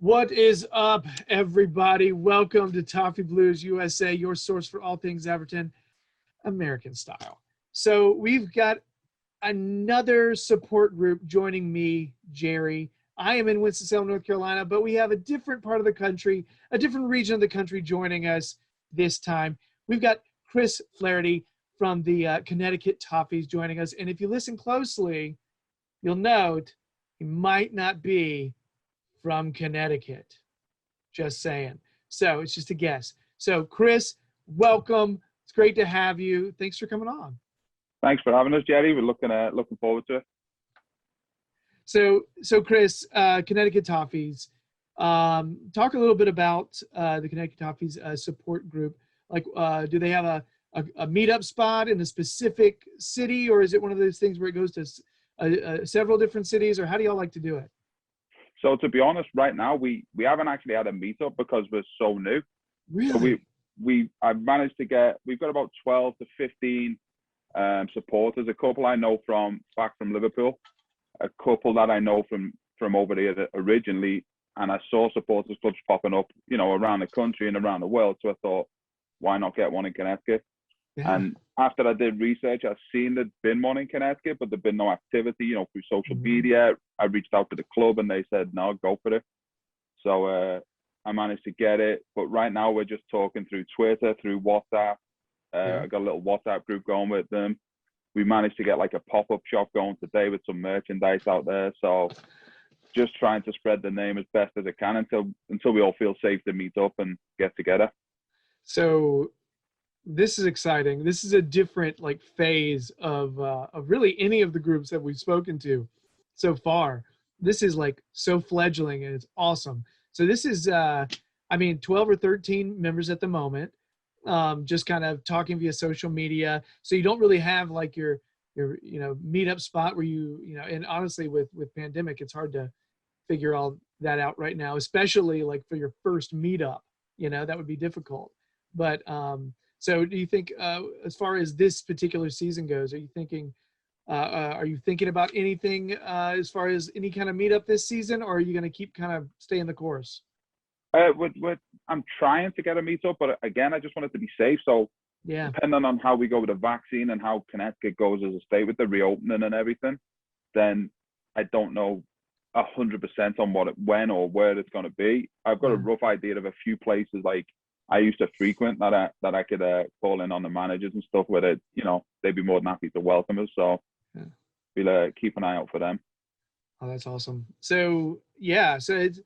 What is up, everybody? Welcome to Toffee Blues USA, your source for all things Everton, American style. So we've got another support group joining me, Gerry. I am in Winston-Salem, North Carolina, but we have a different part of the country, a different region of the country joining us this time. We've got Chris Flaherty from the Connecticut Toffees joining us. And if you listen closely, you'll note he might not be from Connecticut. Just saying. So it's just a guess. So Chris, welcome. It's great to have you. Thanks for coming on. Thanks for having us, Gerry. We're looking forward to it. So Chris, Connecticut Toffees. Talk a little bit about the Connecticut Toffees support group. Like, do they have a meetup spot in a specific city, or is it one of those things where it goes to several different cities, or how do y'all like to do it? So to be honest, right now we haven't actually had a meetup because we're so new. Really? So I've managed to get, we've got about 12 to 15 supporters. A couple I know back from Liverpool, a couple that I know from over there originally, and I saw supporters clubs popping up, around the country and around the world. So I thought, why not get one in Connecticut? Yeah. And after I did research, I've seen there'd been one in Connecticut, but there'd been no activity, through social media. I reached out to the club and they said, no, go for it. So I managed to get it. But right now we're just talking through Twitter, through WhatsApp. I got a little WhatsApp group going with them. We managed to get like a pop-up shop going today with some merchandise out there. So just trying to spread the name as best as I can until we all feel safe to meet up and get together. So this is exciting. This is a different phase of really any of the groups that we've spoken to so far. This is so fledgling and it's awesome. So this is 12 or 13 members at the moment, just kind of talking via social media. So you don't really have your meetup spot where and honestly with pandemic, it's hard to figure all that out right now, especially for your first meetup, that would be difficult. But so do you think, as far as this particular season goes, are you thinking about anything as far as any kind of meetup this season, or are you going to keep kind of staying the course? I'm trying to get a meetup, but again, I just want it to be safe. So yeah, depending on how we go with the vaccine and how Connecticut goes as a state with the reopening and everything, then I don't know 100% on when or where it's going to be. I've got a rough idea of a few places I used to frequent that I could call in on the managers and stuff where they'd be more than happy to welcome us. So we'll keep an eye out for them. Oh, that's awesome. So yeah, so it's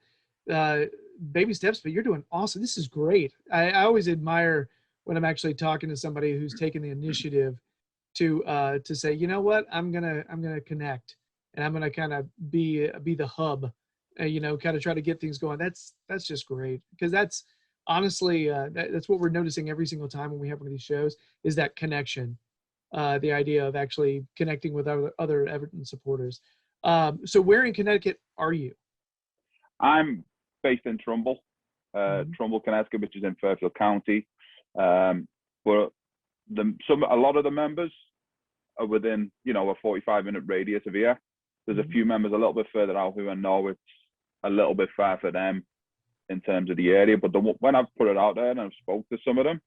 baby steps, but you're doing awesome. This is great. I always admire when I'm actually talking to somebody who's taken the initiative to say, you know what, I'm gonna connect and I'm gonna kind of be the hub, kind of try to get things going. That's just great, because that's honestly, that's what we're noticing every single time when we have one of these shows, is that connection, the idea of actually connecting with other Everton supporters. So where in Connecticut are you? I'm based in Trumbull, Connecticut, which is in Fairfield County. But a lot of the members are within, a 45-minute radius of here. There's a few members a little bit further out who I know it's a little bit far for them in terms of the area, but when I've put it out there and I've spoke to some of them,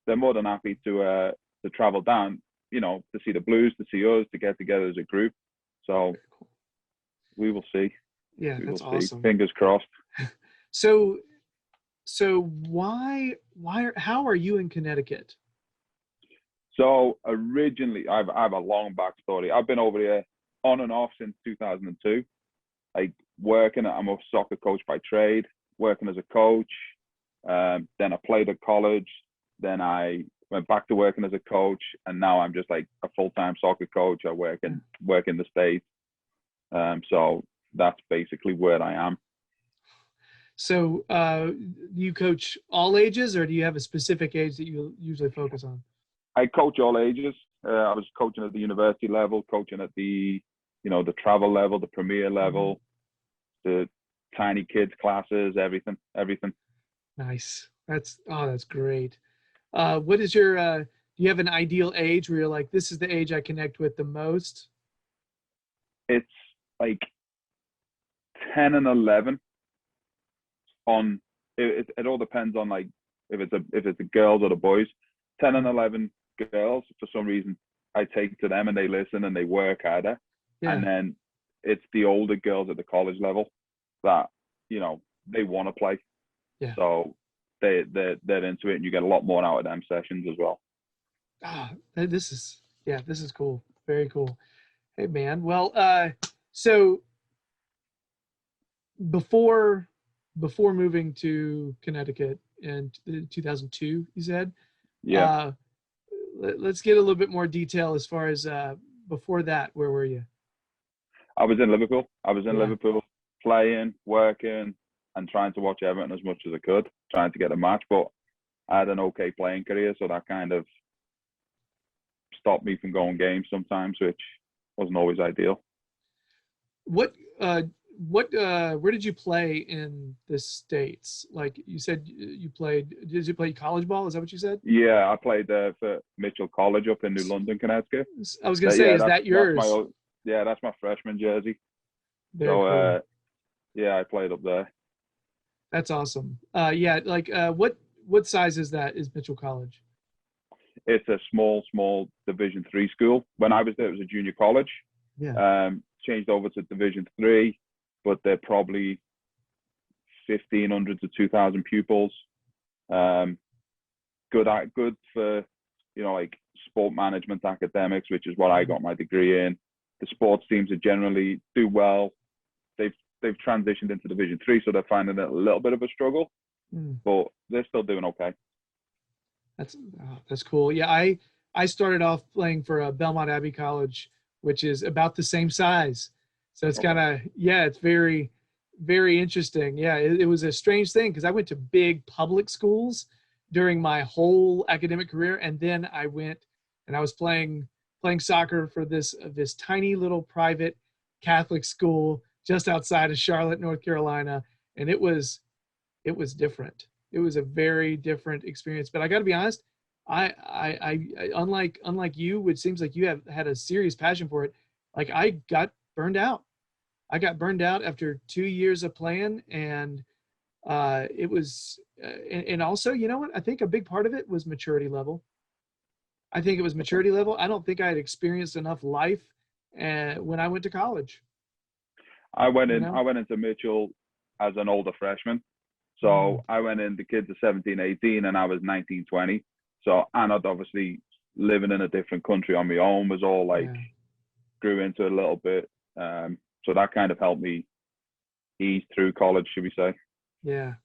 they're more than happy to travel down, to see the Blues, to see us, to get together as a group. So we will see. Yeah, that's awesome. Fingers crossed. So how are you in Connecticut? So originally, I have a long backstory. I've been over here on and off since 2002. I'm a soccer coach by trade, working as a coach. Then I played at college. Then I went back to working as a coach, and now I'm just a full-time soccer coach. I work in the States. So that's basically where I am. So do you coach all ages, or do you have a specific age that you usually focus on? I coach all ages. I was coaching at the university level, coaching at the travel level, the premier level, the tiny kids classes, everything. Nice. That's great. What is your do you have an ideal age where you're this is the age I connect with the most? It's 10 and 11. on it all depends on like if it's the girls or the boys. 10 and 11 girls, for some reason, I take to them and they listen and they work harder. Yeah. And then it's the older girls at the college level that, you know, they want to play. Yeah. So they're into it, and you get a lot more out of them sessions as well. This is cool. Very cool. Hey man. Well, so before moving to Connecticut in 2002, you said? Yeah. Let's get a little bit more detail as far as before that. Where were you? I was in Liverpool. Yeah. Liverpool, playing, working, and trying to watch Everton as much as I could, trying to get a match. But I had an okay playing career, so that kind of stopped me from going games sometimes, which wasn't always ideal. Where did you play in the States? Like you said, did you play college ball? Is that what you said? Yeah, I played for Mitchell College up in New London, Connecticut. I was gonna say, is that yours? That's my freshman jersey. Very cool. Yeah, I played up there. That's awesome. What size is that? Is Mitchell College? It's a small Division 3 school. When I was there, it was a junior college. Yeah. Changed over to Division 3, but they're probably 1,500 to 2,000 pupils. Good for, you know, like sport management academics, which is what I got my degree in. The sports teams are generally do well. They've transitioned into Division 3, so they're finding it a little bit of a struggle, but they're still doing okay. That's cool. Yeah, I started off playing for Belmont Abbey College, which is about the same size. So it's kind of, it's very, very interesting. Yeah, it was a strange thing because I went to big public schools during my whole academic career, and then I went and I was playing soccer for this tiny little private Catholic school just outside of Charlotte, North Carolina, and it was different. It was a very different experience. But I got to be honest, I unlike you, which seems like you have had a serious passion for it. Like I got burned out. I got burned out after 2 years of playing, and it was, and also, you know what? I think a big part of it was maturity level. I think it was maturity level. I don't think I had experienced enough life when I went to college. I went into Mitchell as an older freshman. So I went in, the kids are 17, 18, and I was 19, 20. So, and I'd obviously living in a different country on my own was all like, grew into it a little bit. So that kind of helped me ease through college, should we say. Yeah.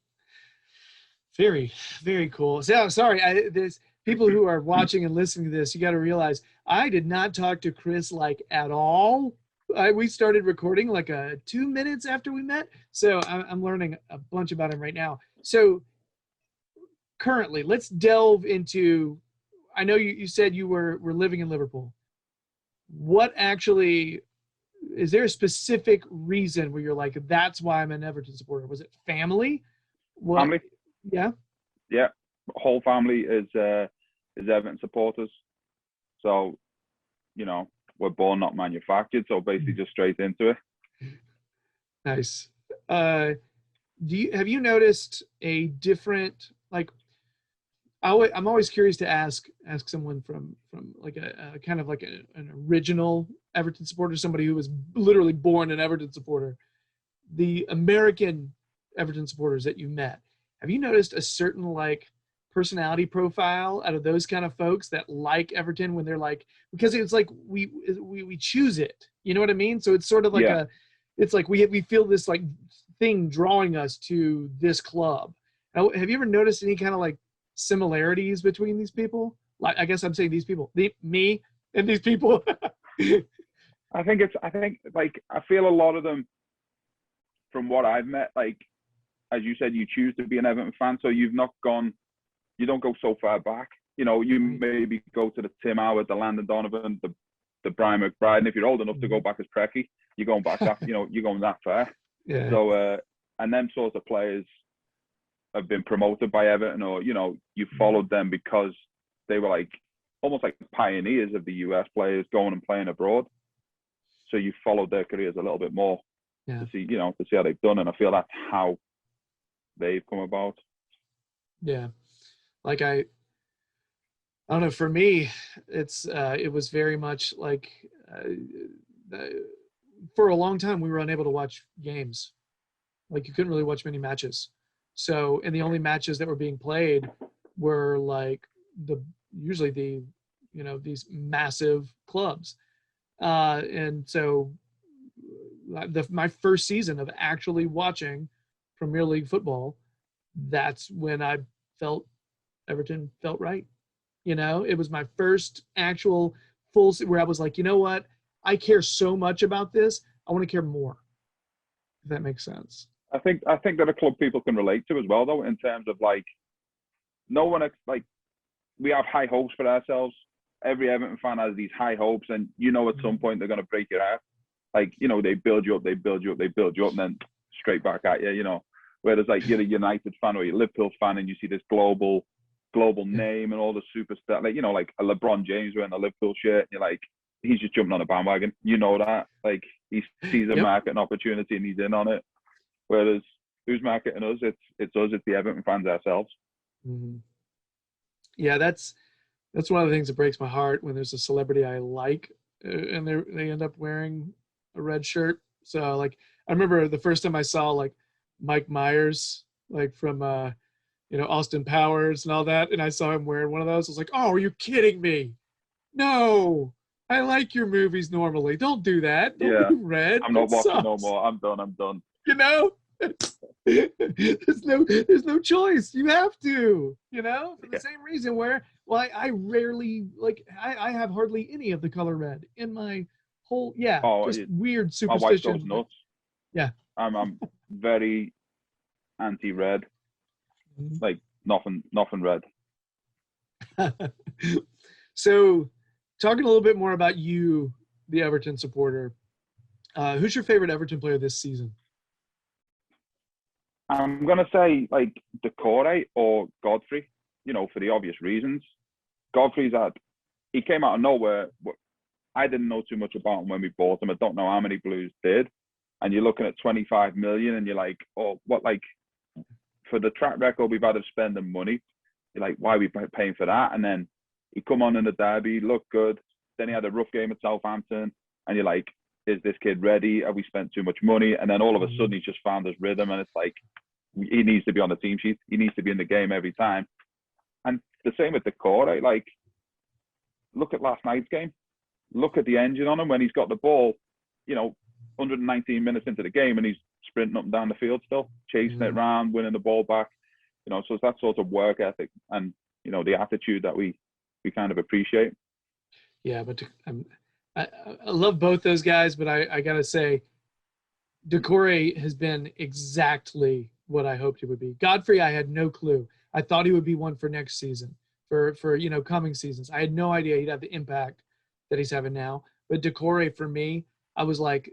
Very, very cool. So, sorry, there's people who are watching and listening to this, you got to realize I did not talk to Chris like at all. We started recording like 2 minutes after we met. So I'm learning a bunch about him right now. So currently, let's delve into, I know you said you were living in Liverpool. What actually, is there a specific reason where you're like, that's why I'm an Everton supporter? Was it family? Family? Yeah. Yeah. Whole family is Everton supporters. So, you know, we're born, not manufactured. So basically just straight into it. Nice. Have you noticed a different, like, I'm always curious to ask someone from like a kind of like an original Everton supporter, somebody who was literally born an Everton supporter, the American Everton supporters that you met. Have you noticed a certain like personality profile out of those kind of folks that like Everton when they're like, because it's like we choose it, you know what I mean? So it's sort of like it's like we feel this like thing drawing us to this club. Now, have you ever noticed any kind of like similarities between these people? Like, I guess I'm saying these people, me and these people. I think like, I feel a lot of them from what I've met, like, as you said, you choose to be an Everton fan. So you don't go so far back. You know, you maybe go to the Tim Howard, the Landon Donovan, the Brian McBride. And if you're old enough to go back as Preki, you're going back that, you're going that far. Yeah. So, and them sorts of players have been promoted by Everton, or, you know, you followed them because they were like almost like pioneers of the US players going and playing abroad. So you followed their careers a little bit more to see how they've done. And I feel that's how they've come about. Yeah. Like I don't know. For me, it was very much like uh, for a long time we were unable to watch games. Like you couldn't really watch many matches. So, and the only matches that were being played were like usually these massive clubs. And so my first season of actually watching Premier League football, that's when I felt Everton felt right. It was my first actual where I was like, you know what? I care so much about this. I want to care more. If that makes sense. I think that a club people can relate to as well, though, in terms of like, no one like, we have high hopes for ourselves. Every Everton fan has these high hopes, and at some point they're going to break your heart. Like, they build you up, they build you up, they build you up, and then straight back at you. Whereas like you're a United fan or you're a Liverpool fan, and you see this global name and all the superstar, like a LeBron James wearing a Liverpool shirt, and you're like, he's just jumping on a bandwagon. That, like, he sees a market opportunity and he's in on it. Whereas who's marketing us? It's us. It's the Everton fans ourselves. Mm-hmm. Yeah, that's one of the things that breaks my heart when there's a celebrity I like and they end up wearing a red shirt. So like I remember the first time I saw like Mike Myers, like from Austin Powers and all that, and I saw him wearing one of those. I was like, oh, are you kidding me? No, I like your movies normally. Don't do that. Don't do red. I'm not watching no more. I'm done. There's no choice. You have to, for the same reason where, well, I rarely, like, I have hardly any of the color red in my whole, weird superstition. My wife goes nuts. Yeah. I'm very anti-red. Like, nothing red. So, talking a little bit more about you, the Everton supporter, who's your favorite Everton player this season? I'm going to say, like, Decore or Godfrey, for the obvious reasons. Godfrey's he came out of nowhere. I didn't know too much about him when we bought him. I don't know how many Blues did. And you're looking at 25 million and you're like, oh, what, like, for the track record we've had of spending money, you're like, why are we paying for that? And then he come on in the derby, looked good. Then he had a rough game at Southampton. And you're like, is this kid ready? Have we spent too much money? And then all of a sudden he's just found his rhythm, and it's like, he needs to be on the team sheet. He needs to be in the game every time. And the same with Decore. Like, look at last night's game. Look at the engine on him when he's got the ball, 119 minutes into the game, and he's sprinting up and down the field still, chasing it around, winning the ball back. So it's that sort of work ethic and, the attitude that we kind of appreciate. Yeah, but I love both those guys, but I got to say, Decore has been exactly what I hoped he would be. Godfrey, I had no clue. I thought he would be one for next season, for coming seasons. I had no idea he'd have the impact that he's having now. But Decore, for me, I was like,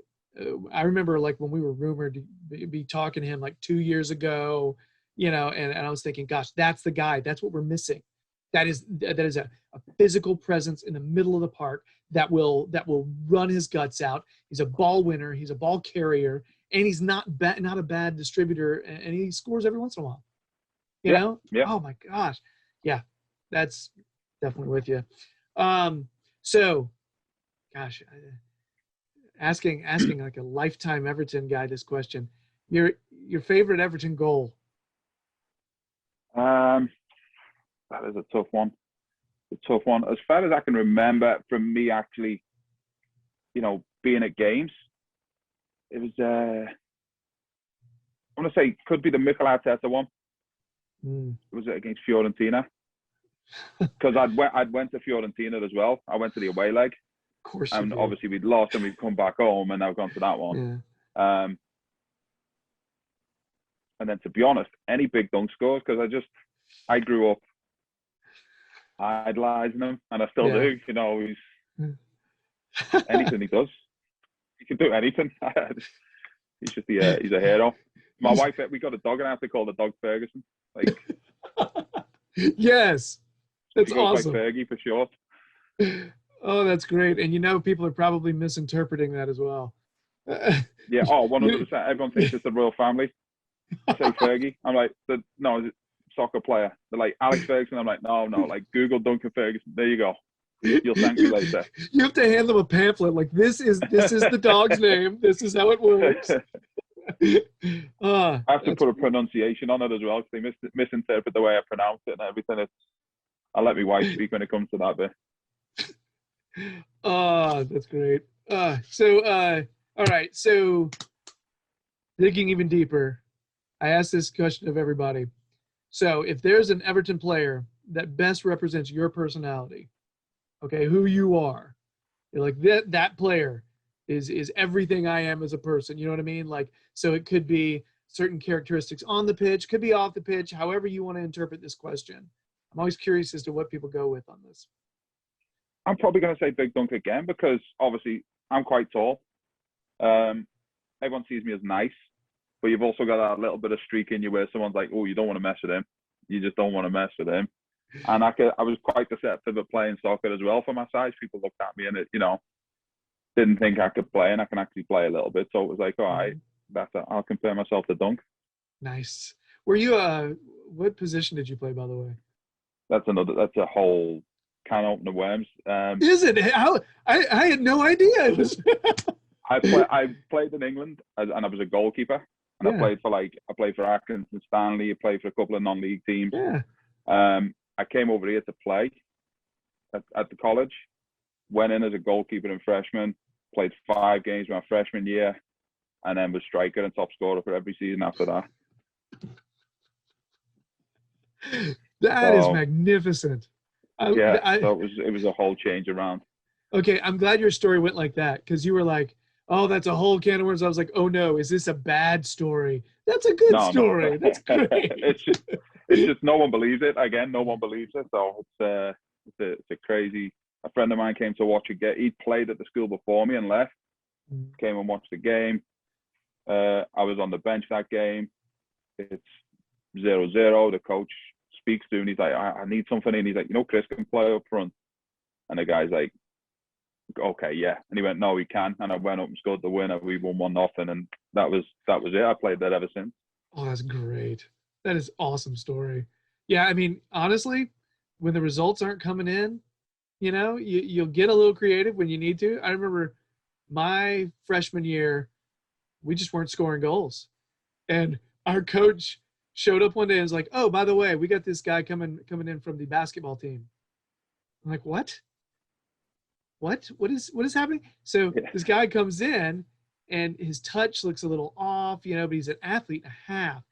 I remember like when we were rumored to be talking to him like 2 years ago, and I was thinking, gosh, that's the guy. That's what we're missing. That is a physical presence in the middle of the park that will run his guts out. He's a ball winner. He's a ball carrier, and he's not a bad distributor. And he scores every once in a while. You know? Yeah. Oh my gosh. Yeah, that's definitely with you. So, gosh, asking like a lifetime Everton guy this question. Your favorite Everton goal? That is a tough one. As far as I can remember, from me actually, being at games, it was, I want to say, could be the Mikel Arteta one. Was it against Fiorentina? Because I'd went to Fiorentina as well. I went to the away leg. Of course. And obviously we'd lost and we've come back home and I've gone to that one. Yeah. And then, to be honest, any big dunk scores, because I grew up idolizing him, and I still do. He's anything he does, he can do anything. He's just he's a hero. My wife, we got a dog, and I have to call the dog Ferguson. Like, yes, that's awesome. By Fergie for short. Oh, that's great. And people are probably misinterpreting that as well. Yeah. Oh, 100%. Everyone thinks it's the royal family. I say Fergie. I'm like, no, is it soccer player? They're like, Alex Ferguson. I'm like, no, like Google Duncan Ferguson. There you go. You'll thank me later. You have to hand them a pamphlet like this is the dog's name. This is how it works. I have to put a pronunciation on it as well because they misinterpret the way I pronounce it and everything. I'll let my wife speak when it comes to that bit. Oh, that's great. All right. So digging even deeper, I asked this question of everybody. So if there's an Everton player that best represents your personality, okay, who you are, you're like that player is everything I am as a person. You know what I mean? Like, so it could be certain characteristics on the pitch, could be off the pitch, however you want to interpret this question. I'm always curious as to what people go with on this. I'm probably going to say Big Dunk again because obviously I'm quite tall. Everyone sees me as nice, but you've also got that little bit of streak in you where someone's like, oh, you don't want to mess with him. You just don't want to mess with him. And I was quite deceptive at playing soccer as well for my size. People looked at me and didn't think I could play, and I can actually play a little bit. So it was like, all right, I'll compare myself to Dunk. Nice. Were you what position did you play, by the way? That's a whole can opener of worms. Is it? How I had no idea. I played in England and I was a goalkeeper, and I played for Atkins and Stanley. I played for a couple of non-league teams. Yeah. I came over here to play at the college. Went in as a goalkeeper and freshman. Played 5 games my freshman year, and then was striker and top scorer for every season after that. That is magnificent. So it was a whole change around. Okay, I'm glad your story went like that because you were like, "Oh, that's a whole can of worms." I was like, "Oh no, is this a bad story?" That's a good story. No. That's great. it's just no one believes it. Again, no one believes it. So it's a crazy. A friend of mine came to watch a game. He played at the school before me and left. Came and watched the game. I was on the bench that game. It's 0-0. The coach speaks to him. He's like, I need something in. He's like, Chris can play up front. And the guy's like, okay, yeah. And he went, no, he can. And I went up and scored the winner. We won 1-0. And that was it. I played that ever since. Oh, that's great. That is awesome story. Yeah, I mean, honestly, when the results aren't coming in, you'll get a little creative when you need to. I remember my freshman year, we just weren't scoring goals. And our coach showed up one day and was like, oh, by the way, we got this guy coming in from the basketball team. I'm like, what? What is happening? So this guy comes in and his touch looks a little off, but he's an athlete and a half.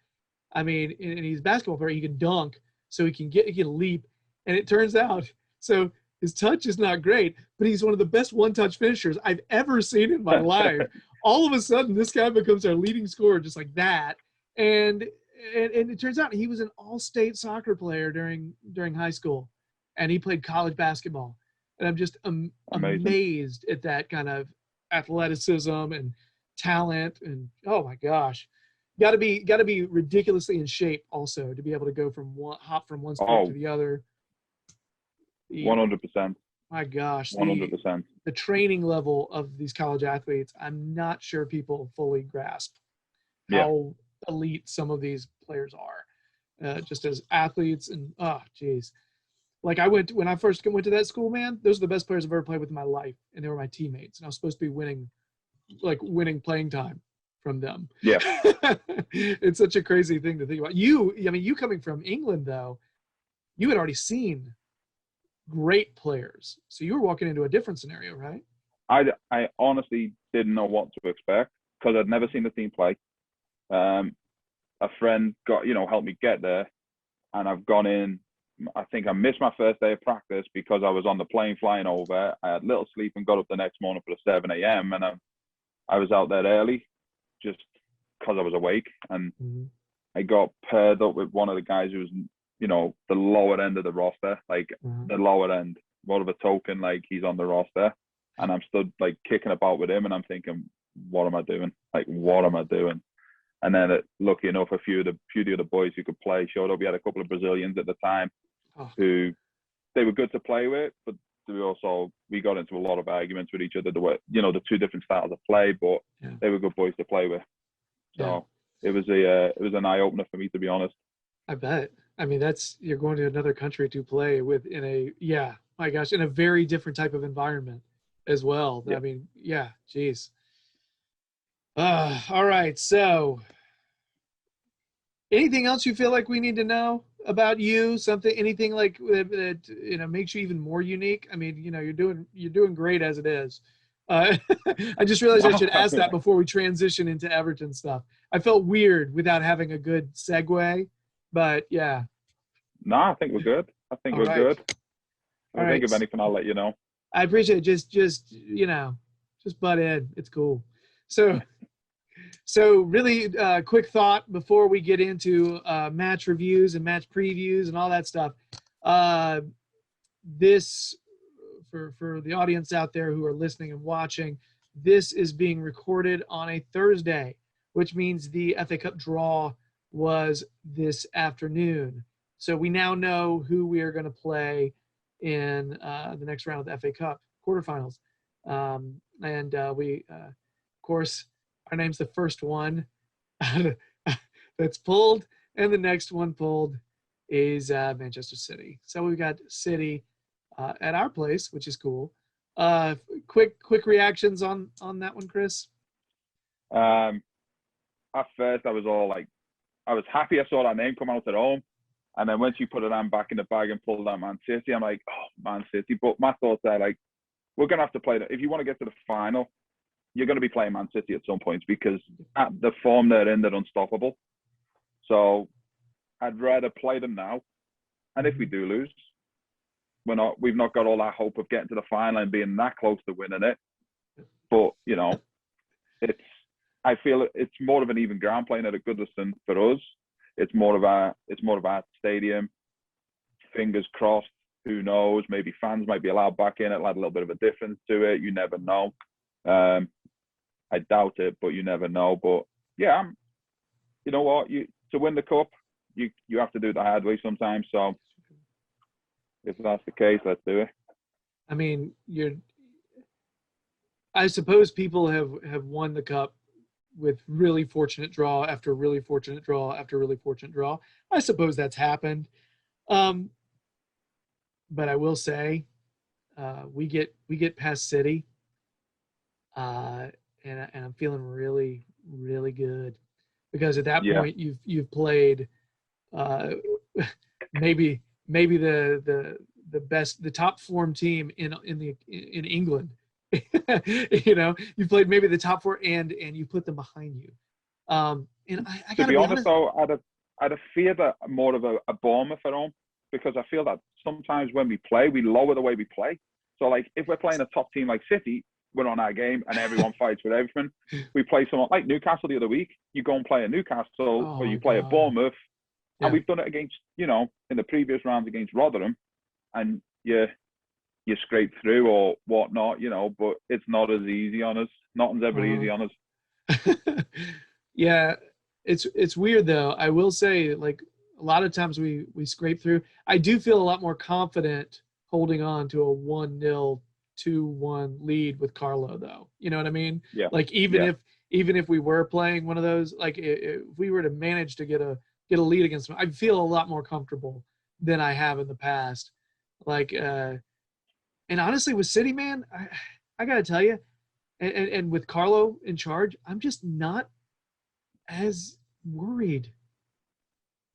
I mean, and he's a basketball player. He can dunk, so he can leap. And it turns out, so his touch is not great, but he's one of the best one-touch finishers I've ever seen in my life. All of a sudden, this guy becomes our leading scorer just like that. And it turns out he was an all-state soccer player during high school, and he played college basketball. And I'm just amazed at that kind of athleticism and talent. And oh my gosh, got to be ridiculously in shape also to be able to go hop from one sport to the other. 100%. My gosh, 100%. The training level of these college athletes, I'm not sure people fully grasp how elite some of these players are, just as athletes. And geez, like when I first went to that school, man, those are the best players I've ever played with in my life, and they were my teammates, and I was supposed to be winning playing time from them. Yeah, it's such a crazy thing to think about. You coming from England though, you had already seen great players, so you were walking into a different scenario, right? I honestly didn't know what to expect because I'd never seen the team play. A friend helped me get there, and I've gone in. I think I missed my first day of practice because I was on the plane flying over. I had little sleep and got up the next morning for the 7 a.m. and I was out there early just because I was awake, and I got paired up with one of the guys who was the lower end of the roster, like the lower end, more of a token, like he's on the roster, and I'm stood like kicking about with him, and I'm thinking, what am I doing? Like, what am I doing? And then, lucky enough, a few of the other boys who could play showed up. We had a couple of Brazilians at the time who they were good to play with, but we got into a lot of arguments with each other. There were, the two different styles of play, but they were good boys to play with. So it was an eye opener for me, to be honest. I bet. I mean, you're going to another country to play with my gosh, in a very different type of environment as well. Yeah. I mean, yeah, geez. All right. So anything else you feel like we need to know about you? Anything like that makes you even more unique? I mean, you're doing great as it is. I just realized I should ask that before we transition into Everton stuff. I felt weird without having a good segue, but yeah. No, I think we're good. I think All we're right. good. If I think of anything, I'll let you know. I appreciate it. Just butt in. It's cool. So really quick thought before we get into match reviews and match previews and all that stuff. This, for the audience out there who are listening and watching, this is being recorded on a Thursday, which means the FA Cup draw was this afternoon. So we now know who we are going to play in the next round of the FA Cup quarterfinals. Of course, our name's the first one that's pulled, and the next one pulled is Manchester City. So we've got City at our place, which is cool. Quick reactions on that one, Chris? At first, I was happy I saw that name come out at home. And then once you put it on back in the bag and pulled out Man City, I'm like, oh, Man City. But my thoughts are like, we're going to have to play that. If you want to get to the final, you're going to be playing Man City at some points because at the form they're in, they're unstoppable. So I'd rather play them now. And if we do lose, we've not got all that hope of getting to the final and being that close to winning it. But, I feel it's more of an even ground playing at a Goodison for us. It's more of our stadium. Fingers crossed. Who knows? Maybe fans might be allowed back in. It'll add a little bit of a difference to it. You never know. I doubt it, but you never know. But yeah, you know what? To win the cup, you have to do it the hard way sometimes. So if that's the case, let's do it. I mean, I suppose people have won the cup with really fortunate draw after really fortunate draw after really fortunate draw. I suppose that's happened. But I will say, we get past City, and I'm feeling really, really good because at that point you've played maybe the best, the top form team in England. You played maybe the top four and you put them behind you. And I gotta be honest though, I'd have feared more of a Bournemouth at home because I feel that sometimes when we play, we lower the way we play. So like if we're playing a top team like City, we're on our game and everyone fights with everything. We play someone like Newcastle the other week. You go and play a Newcastle or you play a Bournemouth, and we've done it against in the previous rounds against Rotherham, and you scrape through or whatnot, but it's not as easy on us. Nothing's ever easy on us. Yeah, it's weird though. I will say, like a lot of times we scrape through. I do feel a lot more confident holding on to a 1-0, 2-1 lead with Carlo though. You know what I mean? Yeah. Like even if we were playing one of those, like if we were to manage to get a lead against them, I'd feel a lot more comfortable than I have in the past. Like and honestly, with City, man, I got to tell you, and with Carlo in charge, I'm just not as worried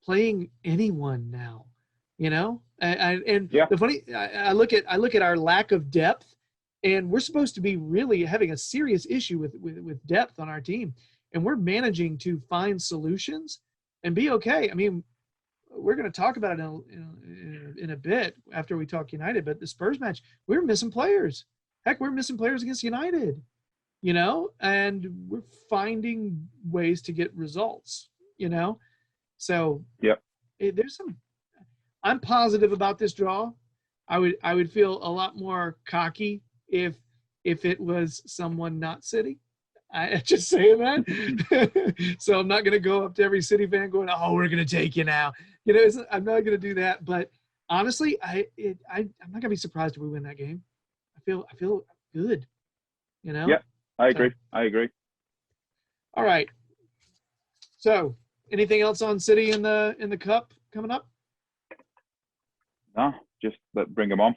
playing anyone now, The funny, I look at our lack of depth, and we're supposed to be really having a serious issue with depth on our team, and we're managing to find solutions and be okay. I mean, we're going to talk about it in a bit after we talk United, but the Spurs match, we were missing players. Heck, we're missing players against United, and we're finding ways to get results, So there's I'm positive about this draw. I would feel a lot more cocky if it was someone not City. I just saying that. So I'm not going to go up to every City fan going, "Oh, we're going to take you now." I'm not going to do that. But honestly, I'm not going to be surprised if we win that game. I feel good. Yeah, I agree. I agree. All right. So, anything else on City in the cup coming up? No, just bring them on.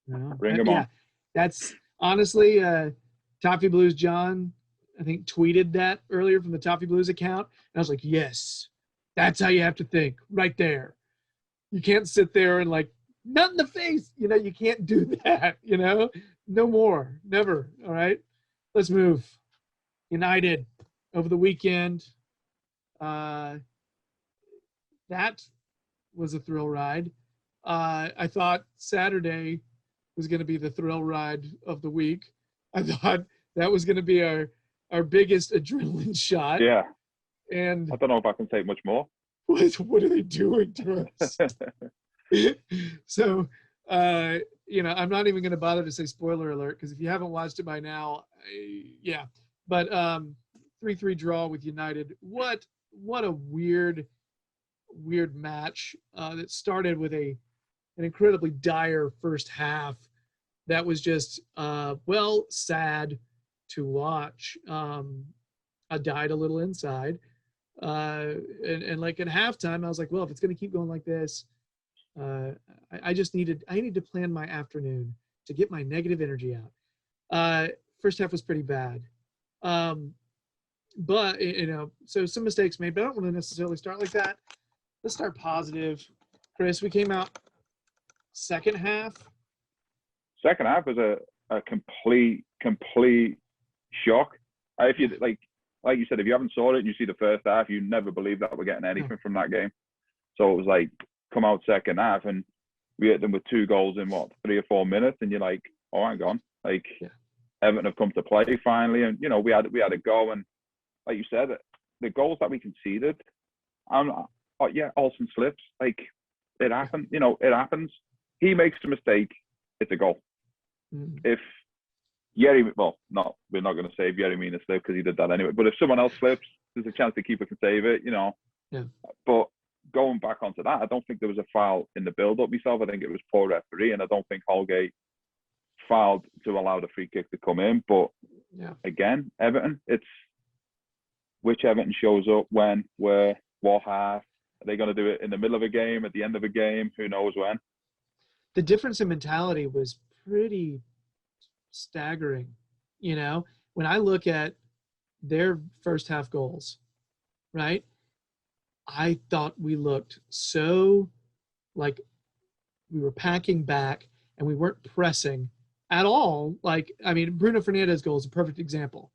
No. Bring them Yeah, on. that's honestly Toffee Blues John, I think, tweeted that earlier from the Toffee Blues account, and I was like, yes, that's how you have to think right there. You can't sit there and like, not in the face, you can't do that, no more, never. All right, let's move. United over the weekend. That was a thrill ride. I thought Saturday was going to be the thrill ride of the week. I thought that was going to be our biggest adrenaline shot. Yeah. And I don't know if I can take much more. What are they doing to us? So, I'm not even going to bother to say spoiler alert, because if you haven't watched it by now, yeah. But 3-3 draw with United. What a weird match that started with an incredibly dire first half that was just sad to watch. I died a little inside, and like at halftime I was like, well, if it's going to keep going like this, I need to plan my afternoon to get my negative energy out. First half was pretty bad, but so some mistakes made, but I don't want to necessarily start like that. Let's start positive. Chris, we came out second half. Second half was a complete shock. If you like you said, if you haven't saw it and you see the first half, you never believe that we're getting anything from that game. So it was like, come out second half and we hit them with 2 goals in 3 or 4 minutes, and you're like, oh, hang on, like Everton have come to play finally, and we had a go, and like you said, the goals that we conceded, Olsen slips, like it happened, it happens. He makes a mistake, it's a goal. If Gerry, we're not going to save Gerry Mina slip because he did that anyway. But if someone else slips, there's a chance the keeper can save it, Yeah. But going back onto that, I don't think there was a foul in the build-up myself. I think it was poor referee, and I don't think Holgate fouled to allow the free kick to come in. But again, Everton, it's which Everton shows up when, where, what half. Are they going to do it in the middle of a game, at the end of a game? Who knows when? The difference in mentality was pretty staggering. When I look at their first half goals, right, I thought we looked so like we were packing back and we weren't pressing at all. Like, I mean, Bruno Fernandes' goal is a perfect example.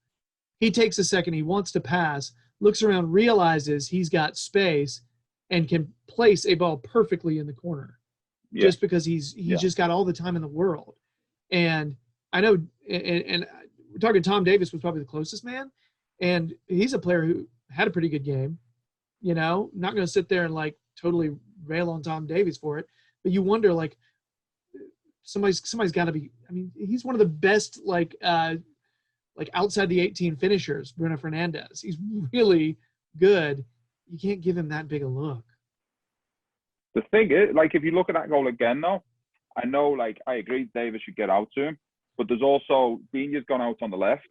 He takes a second, he wants to pass, looks around, realizes he's got space and can place a ball perfectly in the corner just because he's just got all the time in the world. And I know, and we're talking Tom Davies was probably the closest man, and he's a player who had a pretty good game. Not going to sit there and like totally rail on Tom Davies for it, but you wonder, like, somebody's got to be. I mean, he's one of the best like outside the 18 finishers. Bruno Fernandes, he's really good. You can't give him that big a look. The thing is, like, if you look at that goal again, though, I know, like, I agree Davis should get out to him, but there's also Dina's gone out on the left,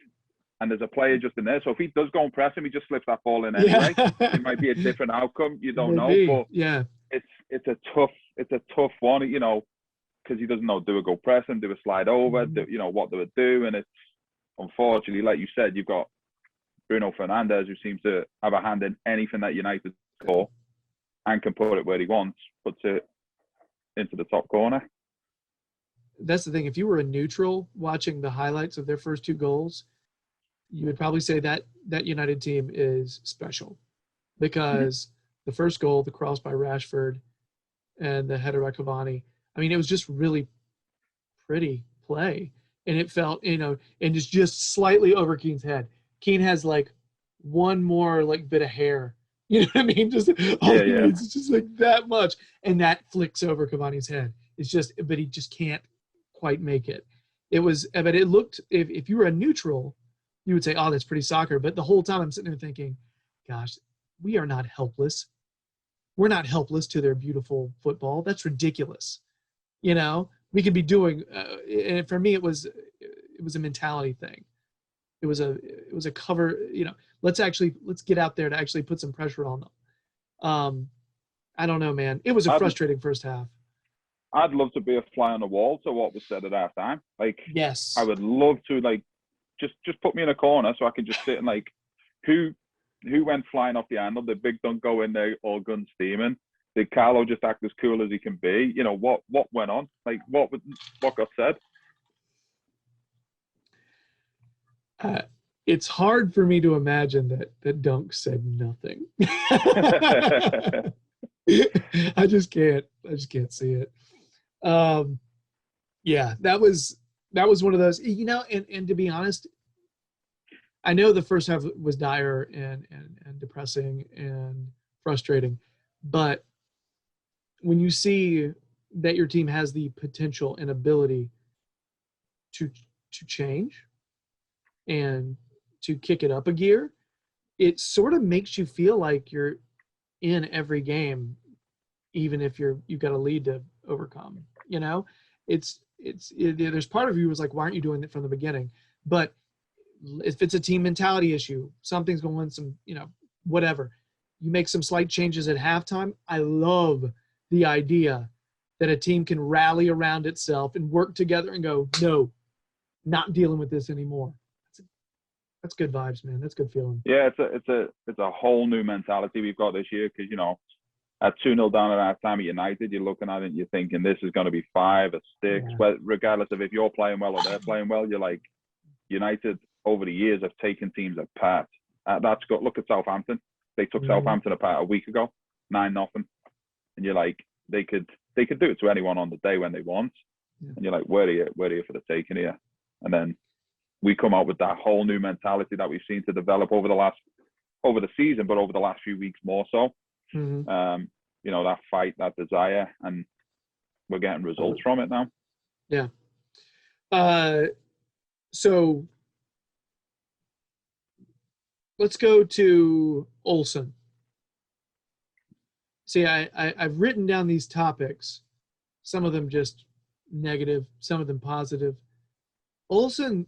and there's a player just in there. So if he does go and press him, he just slips that ball in anyway. It might be a different outcome. You don't know, but it's a tough one, because he doesn't know, do a go press him, do a slide over, what do it do, and it's unfortunately, like you said, you've got Bruno Fernandes, who seems to have a hand in anything that United score and can put it where he wants, puts it into the top corner. That's the thing. If you were a neutral watching the highlights of their first 2 goals, you would probably say that United team is special, because the first goal, the cross by Rashford and the header by Cavani, I mean, it was just really pretty play. And it felt, and it's just slightly over Keane's head. Keane has like one more like bit of hair. You know what I mean? Just all he needs is just like that much. And that flicks over Cavani's head. It's just, but he just can't quite make it. But it looked, if you were a neutral, you would say, oh, that's pretty soccer. But the whole time I'm sitting there thinking, gosh, we are not helpless. We're not helpless to their beautiful football. That's ridiculous. We could be doing, and for me, it was a mentality thing. it was a cover, let's get out there to actually put some pressure on them. I don't know, man. It was a frustrating first half. I'd love to be a fly on the wall to what was said at half time. Like, yes, I would love to, like, just put me in a corner so I can just sit and, like, who went flying off the handle? Did Big Dunk go in there all guns steaming? Did Carlo just act as cool as he can be? What went on? Like, what got said? It's hard for me to imagine that Dunk said nothing. I just can't see it. Yeah, that was one of those, and to be honest, I know the first half was dire and depressing and frustrating, but when you see that your team has the potential and ability to change and to kick it up a gear, it sort of makes you feel like you're in every game, even if you've got a lead to overcome. There's part of you was like, why aren't you doing it from the beginning? But if it's a team mentality issue, something's going, whatever, you make some slight changes at halftime. I love the idea that a team can rally around itself and work together and go, no, not dealing with this anymore. That's good vibes, man. That's good feeling. Yeah, it's a whole new mentality we've got this year, because at 2-0 down at half time at United, you're looking at it and you're thinking this is going to be 5 or 6. Yeah. But regardless of if you're playing well or they're playing well, you're like, United over the years have taken teams apart. That's good. Look at Southampton. They took Southampton apart a week ago, 9-0, and you're like, they could do it to anyone on the day when they want, and you're like, where are you for the taking here? And then we come out with that whole new mentality that we've seen to develop over the season, but over the last few weeks more so. Mm-hmm. That fight, that desire, and we're getting results from it now. Yeah. So let's go to Olsen. See, I've written down these topics, some of them just negative, some of them positive. Olsen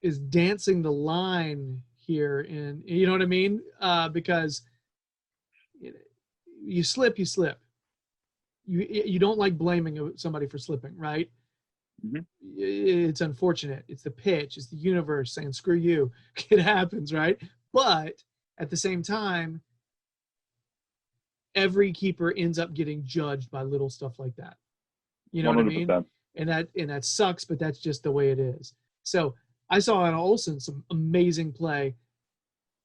is dancing the line here, and you know what I mean? Because you slip. You don't like blaming somebody for slipping, right? Mm-hmm. It's unfortunate. It's the pitch. It's the universe saying, screw you. It happens, right? But at the same time, every keeper ends up getting judged by little stuff like that. You know 100%. What I mean? And that sucks, but that's just the way it is. So I saw on Olsen some amazing play,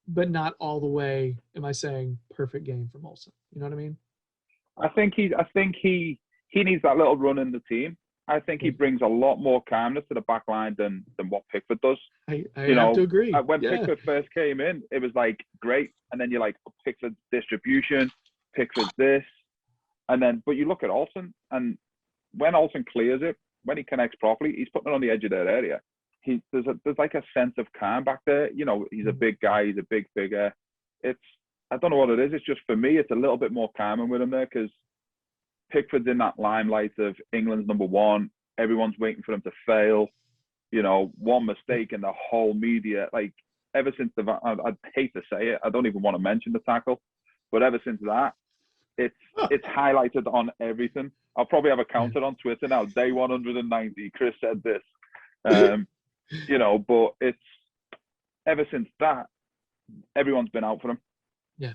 but not all the way, am I saying, perfect game from Olsen. You know what I mean? I think he needs that little run in the team. I think he brings a lot more calmness to the back line than what Pickford does. I have to agree. When Pickford first came in, it was like, great. And then you're like, Pickford's distribution, Pickford's this. But you look at Olsen, and when Olsen clears it, when he connects properly, he's putting it on the edge of that area. There's like a sense of calm back there. He's a big guy. He's a big figure. I don't know what it is. It's just, for me, it's a little bit more calming with him there, because Pickford's in that limelight of England's number one. Everyone's waiting for him to fail. One mistake and the whole media, like, ever since I'd hate to say it, I don't even want to mention the tackle, but ever since that, it's highlighted on everything. I'll probably have a counter on Twitter now. Day 190, Chris said this. But it's ever since that, everyone's been out for him. Yeah.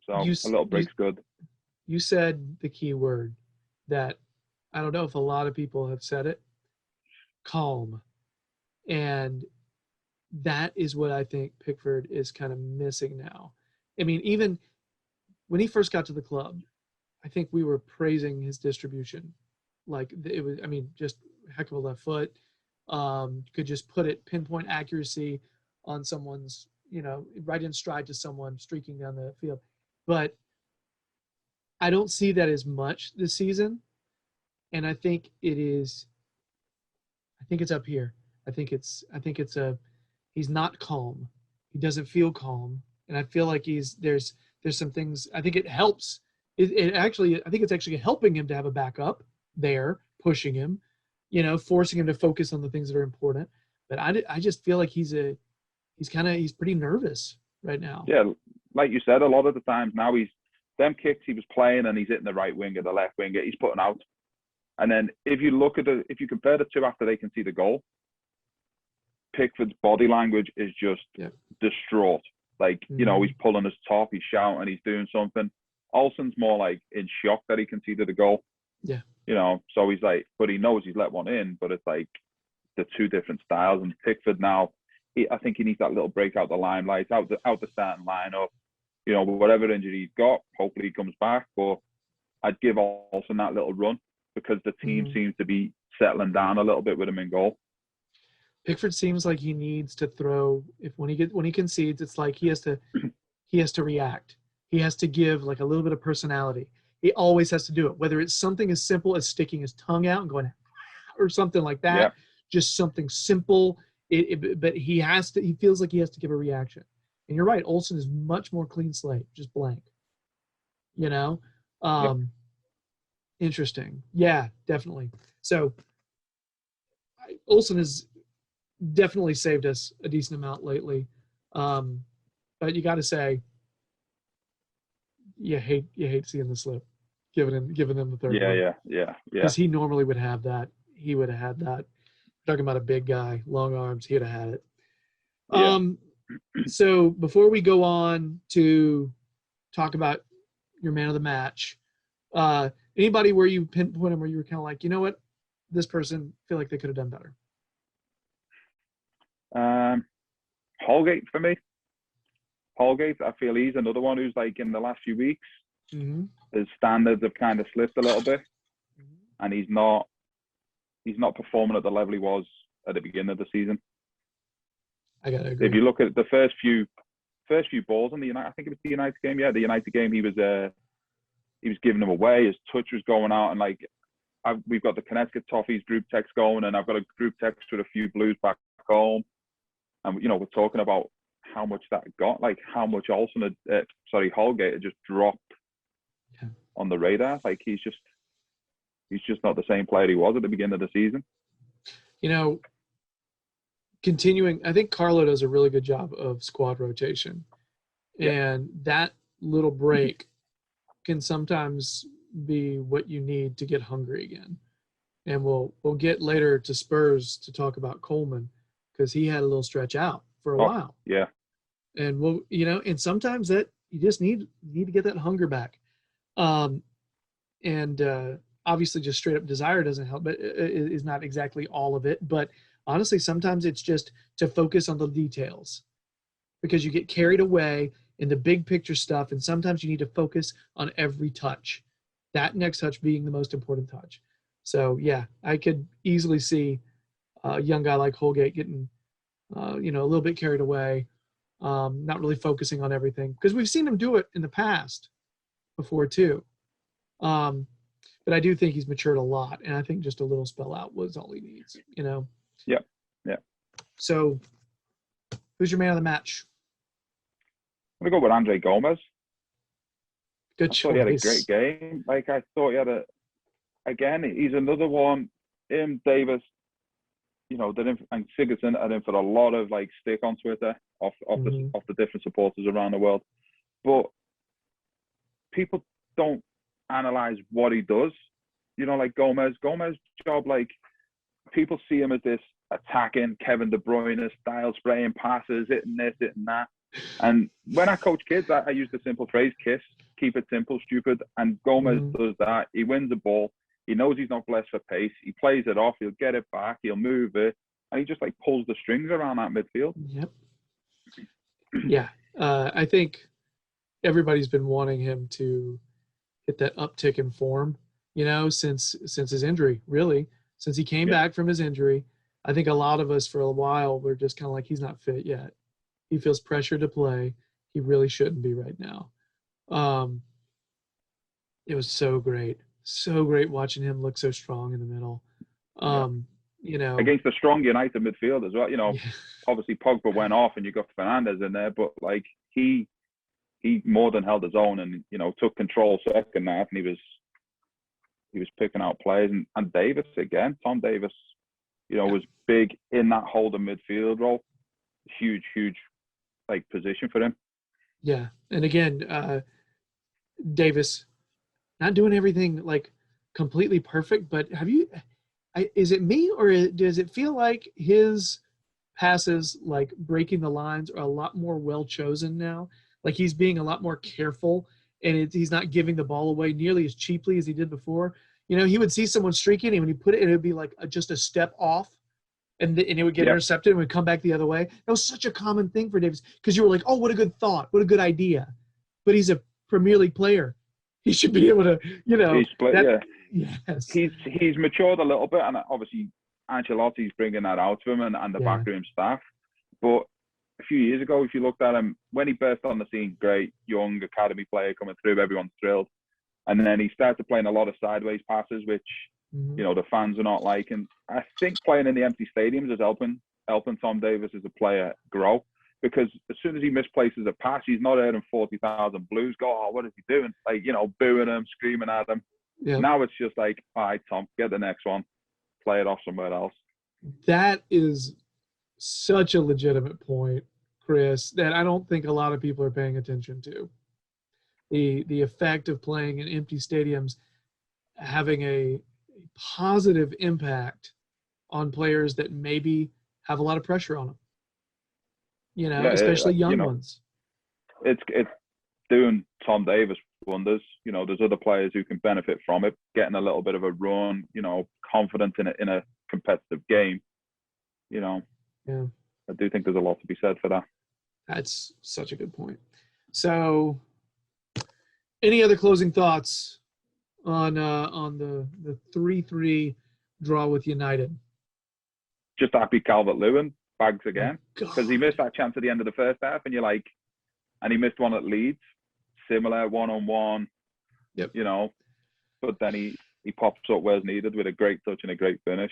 So a little break's good. You said the key word that I don't know if a lot of people have said it, calm. And that is what I think Pickford is kind of missing now. I mean, even when he first got to the club, I think we were praising his distribution. Like, it was, I mean, just heck of a left foot. Could just put it pinpoint accuracy on someone's, right in stride to someone streaking down the field. But I don't see that as much this season. And I think it's up here. I think he's not calm. He doesn't feel calm. And I feel like there's some things, I think it helps. I think it's actually helping him to have a backup there, pushing him, forcing him to focus on the things that are important. But I just feel like he's pretty nervous right now. Yeah, like you said, a lot of the times now them kicks he was playing and he's hitting the right winger, the left winger, he's putting out. And then if you compare the two after they can see the goal, Pickford's body language is just distraught. Like, he's pulling his top, he's shouting, he's doing something. Olsen's more like in shock that he conceded the goal. Yeah. So he's like, but he knows he's let one in, but it's like the two different styles. And Pickford now, I think he needs that little break out the limelight, out the starting lineup. Whatever injury he's got, hopefully he comes back. But I'd give Olsen that little run because the team seems to be settling down a little bit with him in goal. Pickford seems like he needs to throw. When he concedes, it's like he has to react. He has to give like a little bit of personality. He always has to do it, whether it's something as simple as sticking his tongue out and going, or something like that. Yeah. Just something simple. But he has to. He feels like he has to give a reaction. And you're right. Olsen is much more clean slate, just blank. Interesting. Yeah, definitely. So Olsen has definitely saved us a decent amount lately. But you got to say, you hate seeing the slip, giving them the third one. Yeah. Because he normally would have that. He would have had that. Talking about a big guy, long arms, he'd have had it. Yeah. So before we go on to talk about your man of the match, anybody where you pinpoint him where you were kind of like, you know what, this person feel like they could have done better? Holgate for me. Holgate, I feel he's another one who's like in the last few weeks, his standards have kind of slipped a little bit, and he's not performing at the level he was at the beginning of the season. I gotta agree. If you look at the first few balls in the United, I think it was the United game. Yeah, the United game, he was giving them away. His touch was going out, and like we've got the Connecticut Toffees group text going, and I've got a group text with a few Blues back home, and we're talking about how much that got, like how much Holgate had just dropped on the radar. Like he's just not the same player he was at the beginning of the season. Continuing, I think Carlo does a really good job of squad rotation, and that little break can sometimes be what you need to get hungry again. And we'll get later to Spurs to talk about Coleman, because he had a little stretch out for a while. Yeah. And and sometimes that you just need to get that hunger back. Obviously just straight up desire doesn't help, but it is not exactly all of it. But honestly, sometimes it's just to focus on the details, because you get carried away in the big picture stuff. And sometimes you need to focus on every touch, that next touch being the most important touch. So yeah, I could easily see a young guy like Holgate getting, a little bit carried away, not really focusing on everything, because we've seen him do it in the past before too. But I do think he's matured a lot, and I think just a little spell out was all he needs. Yeah. So, who's your man of the match? I'm gonna go with Andre Gomez. Good choice. He had a great game. Like I thought he had he's another one. Him, Davis, and Sigurdsson are in for a lot of like stick on Twitter off the different supporters around the world. But people don't analyze what he does. Like Gomez's job, like people see him as this attacking Kevin De Bruyne style, spraying passes, hitting this, hitting that. And when I coach kids, I use the simple phrase, KISS, keep it simple, stupid. And Gomez does that. He wins the ball. He knows he's not blessed for pace. He plays it off. He'll get it back. He'll move it. And he just like pulls the strings around that midfield. Yep. Yeah. I think everybody's been wanting him to hit that uptick in form, since his injury, really. Since he came back from his injury, I think a lot of us for a while were just kind of like, he's not fit yet. He feels pressure to play. He really shouldn't be right now. It was so great watching him look so strong in the middle. Against a strong United midfield as well. Obviously Pogba went off and you got Fernandes in there, but like he more than held his own and took control second half, and he was picking out players, and Davis again, Tom Davis. was big in that holding midfield role. Huge, like position for him. Yeah. And again, Davis, not doing everything like completely perfect, but is it me or does it feel like his passes, like breaking the lines, are a lot more well chosen now? Like he's being a lot more careful, and he's not giving the ball away nearly as cheaply as he did before. He would see someone streaking, and when he put it would be like just a step off, and it would get intercepted and would come back the other way. That was such a common thing for Davis because you were like, oh, what a good thought, what a good idea. But he's a Premier League player. He should be able to, He's split, Yes. He's matured a little bit, and obviously Ancelotti's bringing that out of him and the backroom staff. But a few years ago, if you looked at him, when he burst on the scene, great, young academy player coming through, everyone's thrilled. And then he started playing a lot of sideways passes, which, the fans are not liking. I think playing in the empty stadiums is helping Tom Davis as a player grow. Because as soon as he misplaces a pass, he's not earning 40,000 blues. Go, oh, what is he doing? Like, booing him, screaming at him. Yeah. Now it's just like, all right, Tom, get the next one. Play it off somewhere else. That is such a legitimate point, Chris, that I don't think a lot of people are paying attention to. The effect of playing in empty stadiums having a positive impact on players that maybe have a lot of pressure on them. Especially young ones. It's doing Tom Davis wonders. There's other players who can benefit from it, getting a little bit of a run, confident in a competitive game. Yeah. I do think there's a lot to be said for that. That's such a good point. So, any other closing thoughts on the 3-3 draw with United? Just happy Calvert-Lewin bags again, because he missed that chance at the end of the first half, and and he missed one at Leeds, similar one-on-one. Yep. But then he pops up where's needed with a great touch and a great finish.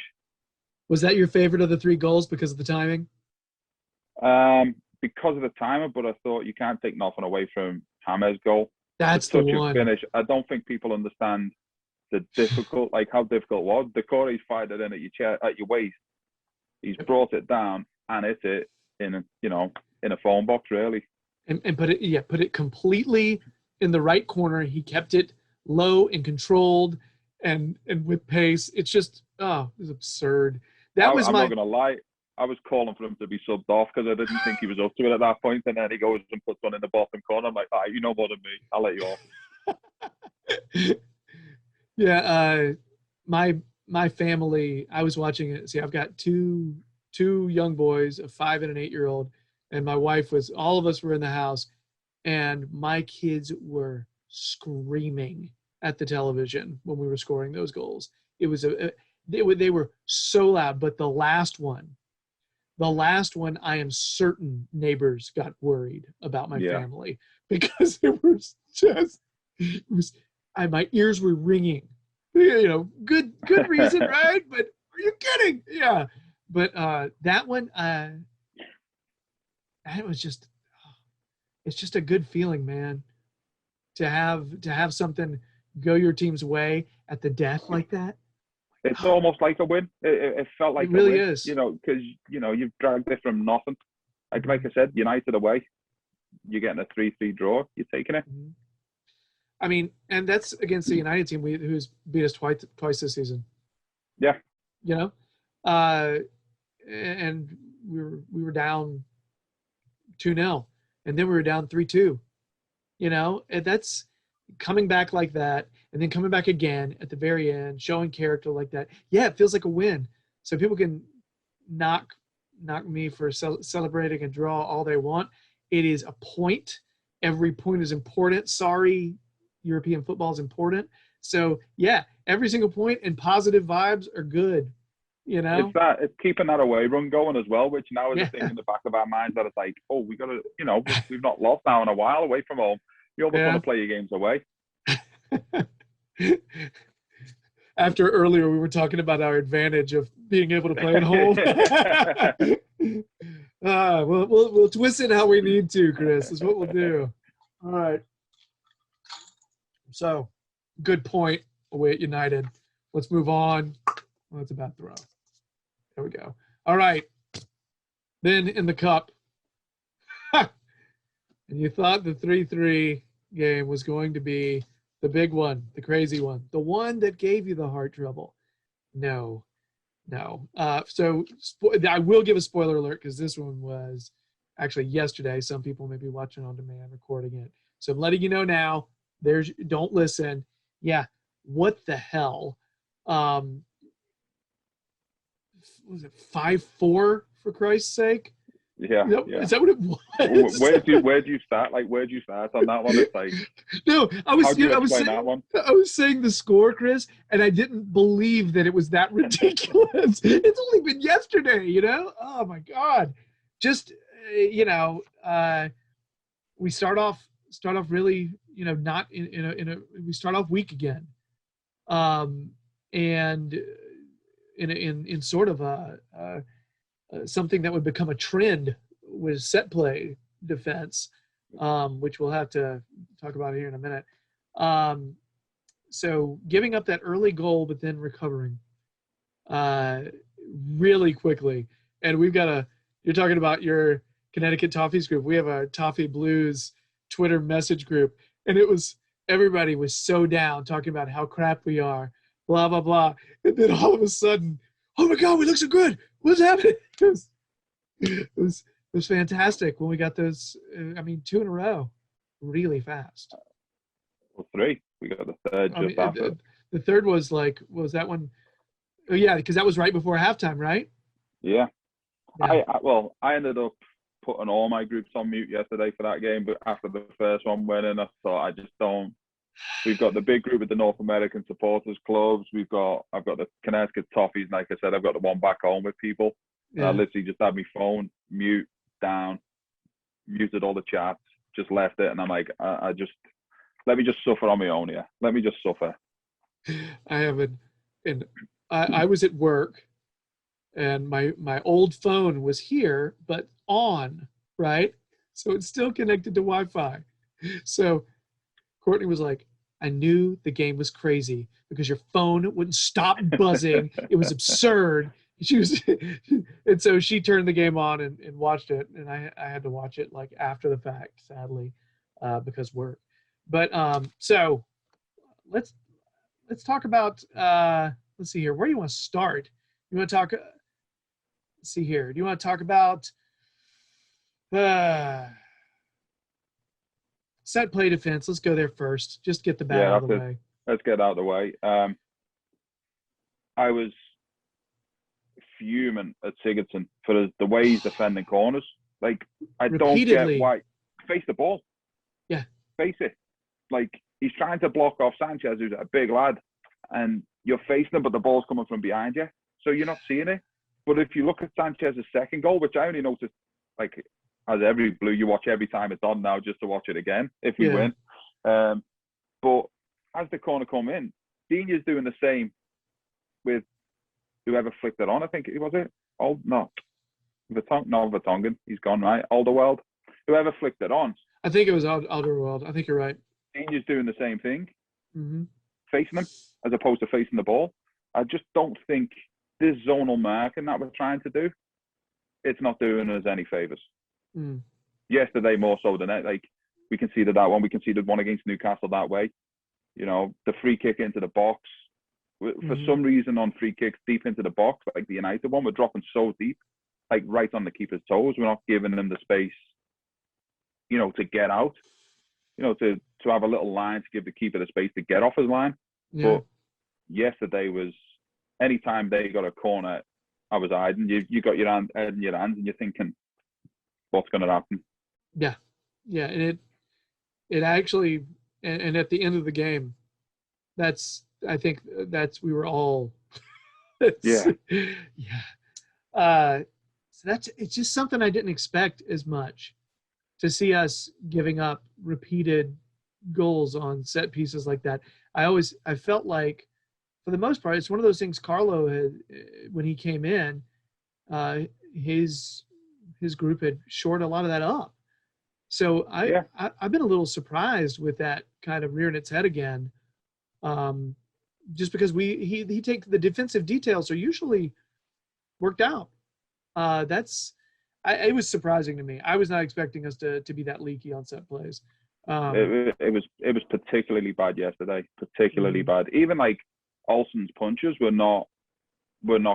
Was that your favorite of the 3 goals because of the timing? Because of the timer, but I thought you can't take nothing away from James' goal. That's the one. Finish. I don't think people understand how difficult it was. Decore's fired it in at your waist. He's brought it down and hit it in a phone box, really. And put it completely in the right corner. He kept it low and controlled and with pace. It's just it was absurd. I'm not gonna lie. I was calling for him to be subbed off because I didn't think he was up to it at that point, and then he goes and puts one in the bottom corner. I'm like, you know more than me. I'll let you off. Yeah, my family. I was watching it. See, I've got two young boys, a 5 and an 8-year-old, and my wife was. All of us were in the house, and my kids were screaming at the television when we were scoring those goals. It was they were so loud. But the last one, I am certain neighbors got worried about my family because my ears were ringing. Good reason, right? But are you kidding? Yeah. But that one, it was just, it's just a good feeling, man, to have something go your team's way at the death like that. It's almost like a win. It felt like it really a win, is. Because you've dragged it from nothing. Like I said, United away, you're getting a 3-3 draw. You're taking it. Mm-hmm. I mean, and that's against the United team who's beat us twice this season. Yeah. And we were down 2-0, and then we were down 3-2. And that's coming back like that, and then coming back again at the very end, showing character like that. Yeah, it feels like a win. So people can knock me for celebrating a draw all they want. It is a point. Every point is important. Sorry, European football is important. So yeah, every single point and positive vibes are good. It's keeping that away run going as well, which now is a thing in the back of our minds that it's like, oh, we got to, we've not lost now in a while away from home. You almost want to play your games away. After earlier we were talking about our advantage of being able to play at home. We'll twist it how we need to, Chris. Is what we'll do. All right. So, good point away at United. Let's move on. Well, it's about throw. There we go. All right. Then in the cup. And you thought the 3-3 game was going to be the big one, the crazy one, the one that gave you the heart trouble. No. So I will give a spoiler alert because this one was actually yesterday. Some people may be watching on demand, recording it. So I'm letting you know now. Don't listen. Yeah. What the hell? Was it 5-4 for Christ's sake? Yeah, Is that what it was? Where do you start? Like, where do you start on that one? It's like, no, how do you explain that one? I was saying the score, Chris, and I didn't believe that it was that ridiculous. It's only been yesterday, you know? Oh my God. Just, we start off really, not we start off weak again. And in sort of something that would become a trend was set play defense, which we'll have to talk about here in a minute. So giving up that early goal, but then recovering really quickly. And you're talking about your Connecticut Toffees group. We have a Toffee Blues Twitter message group, and everybody was so down talking about how crap we are, blah, blah, blah. And then all of a sudden, oh my God, we look so good. What's happening? It was fantastic when we got those. 2 in a row, really fast. Well, 3. We got the third just after. The third was that one? Oh yeah, because that was right before halftime, right? Yeah. I ended up putting all my groups on mute yesterday for that game, but after the first one went in, I thought I just don't. We've got the big group with the North American supporters clubs. I've got the Connecticut Toffees. Like I said, I've got the one back home with people. Yeah. And I literally just had my phone mute down, muted all the chats, just left it. And I'm like, let me just suffer on my own here. Let me just suffer. I was at work and my old phone was here, but on, right? So it's still connected to Wi-Fi. So Courtney was like, I knew the game was crazy because your phone wouldn't stop buzzing. It was absurd. And so she turned the game on and watched it. And I had to watch it like after the fact, sadly, because work. But so let's talk about, let's see here. Where do you want to start? You want to talk, let's see here. Do you want to talk about set play defense? Let's go there first. Just get the bat out of the way. Let's get out of the way. I was fuming at Sigurdsson for the way he's defending corners. Like, I don't get why. Face the ball. Yeah. Face it. Like, he's trying to block off Sanchez, who's a big lad, and you're facing him, but the ball's coming from behind you, so you're not seeing it. But if you look at Sanchez's second goal, which I only noticed, like, as every Blue, you watch every time it's on now just to watch it again if we win. But as the corner come in, Dini's doing the same with whoever flicked it on. I think it was it. Vertonghen. He's gone, right? Alderweireld. Whoever flicked it on. I think it was Alderweireld. I think you're right. Dini's doing the same thing, facing him as opposed to facing the ball. I just don't think this zonal marking that we're trying to do, it's not doing us any favors. Yesterday more so than that. Like, we conceded that one. We conceded one against Newcastle that way. You know, the free kick into the box. For some reason, on free kicks deep into the box, like the United one, we're dropping so deep, like right on the keeper's toes. We're not giving them the space, you know, to get out. You know, to have a little line to give the keeper the space to get off his line. Yeah. But yesterday was, anytime they got a corner, I was hiding. You got your hand in your hands and you're thinking, what's going to happen? Yeah. And it actually, and at the end of the game, I think we were all, So it's just something I didn't expect as much, to see us giving up repeated goals on set pieces like that. I felt like, for the most part, it's one of those things Carlo had, when he came in, his group had shored a lot of that up. So I've been a little surprised with that kind of rearing its head again, just because he takes the defensive details are usually worked out. It was surprising to me. I was not expecting us to be that leaky on set plays. It was particularly bad yesterday. Particularly Mhm. bad. Even like Olsen's punches were not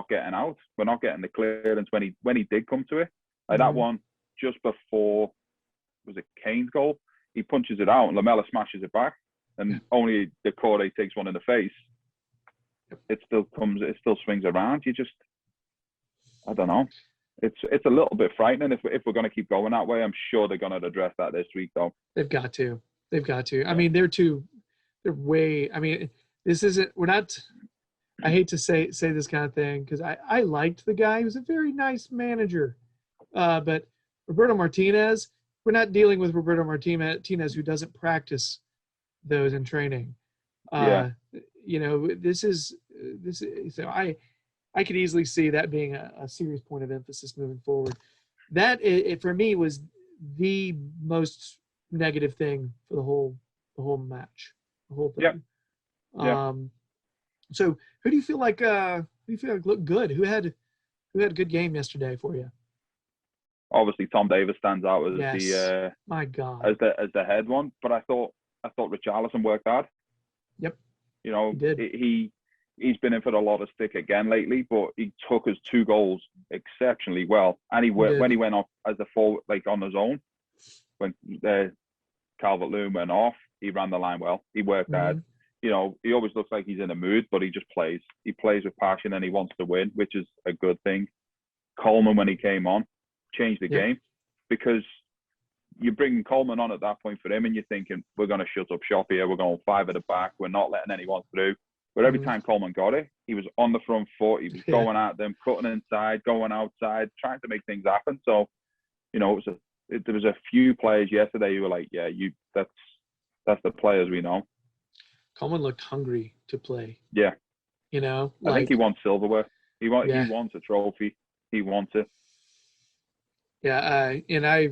getting out. We're not getting the clearance when he did come to it. Like that Mhm. one just before, was it Kane's goal? He punches it out and Lamella smashes it back, and only Decore takes one in the face. It still swings around. I don't know. It's a little bit frightening if we're going to keep going that way. I'm sure they're going to address that this week, though. They've got to. They've got to. I Yeah. mean, they're way. I mean, this isn't. We're not. I hate to say this kind of thing because I liked the guy. He was a very nice manager. But Roberto Martinez, we're not dealing with Roberto Martinez who doesn't practice those in training. Yeah. This is so I could easily see that being a serious point of emphasis moving forward. That it for me was the most negative thing for the whole match, the whole thing. Yeah. So who do you feel like looked good? Who had a good game yesterday for you? Obviously, Tom Davis stands out as Yes. My God. as the head one, but I thought Richarlison worked hard. Yep. You know, He did. He's been in for a lot of stick again lately, but he took his 2 goals exceptionally well. And when he went off as the forward, like on his own, when Calvert-Lewin went off, he ran the line well. He worked hard. You know, he always looks like he's in a mood, but he just plays. He plays with passion and he wants to win, which is a good thing. Coleman, when he came on, changed the game, because you're bringing Coleman on at that point for him and you're thinking, we're going to shut up shop here. We're going 5 at the back. We're not letting anyone through. But every time Coleman got it, he was on the front foot. He was going at them, cutting inside, going outside, trying to make things happen. So, you know, there was a few players yesterday who were like, yeah, that's the players we know. Coleman looked hungry to play. Yeah. You know, I think he wants silverware. He wants a trophy. He wants it. Yeah, and I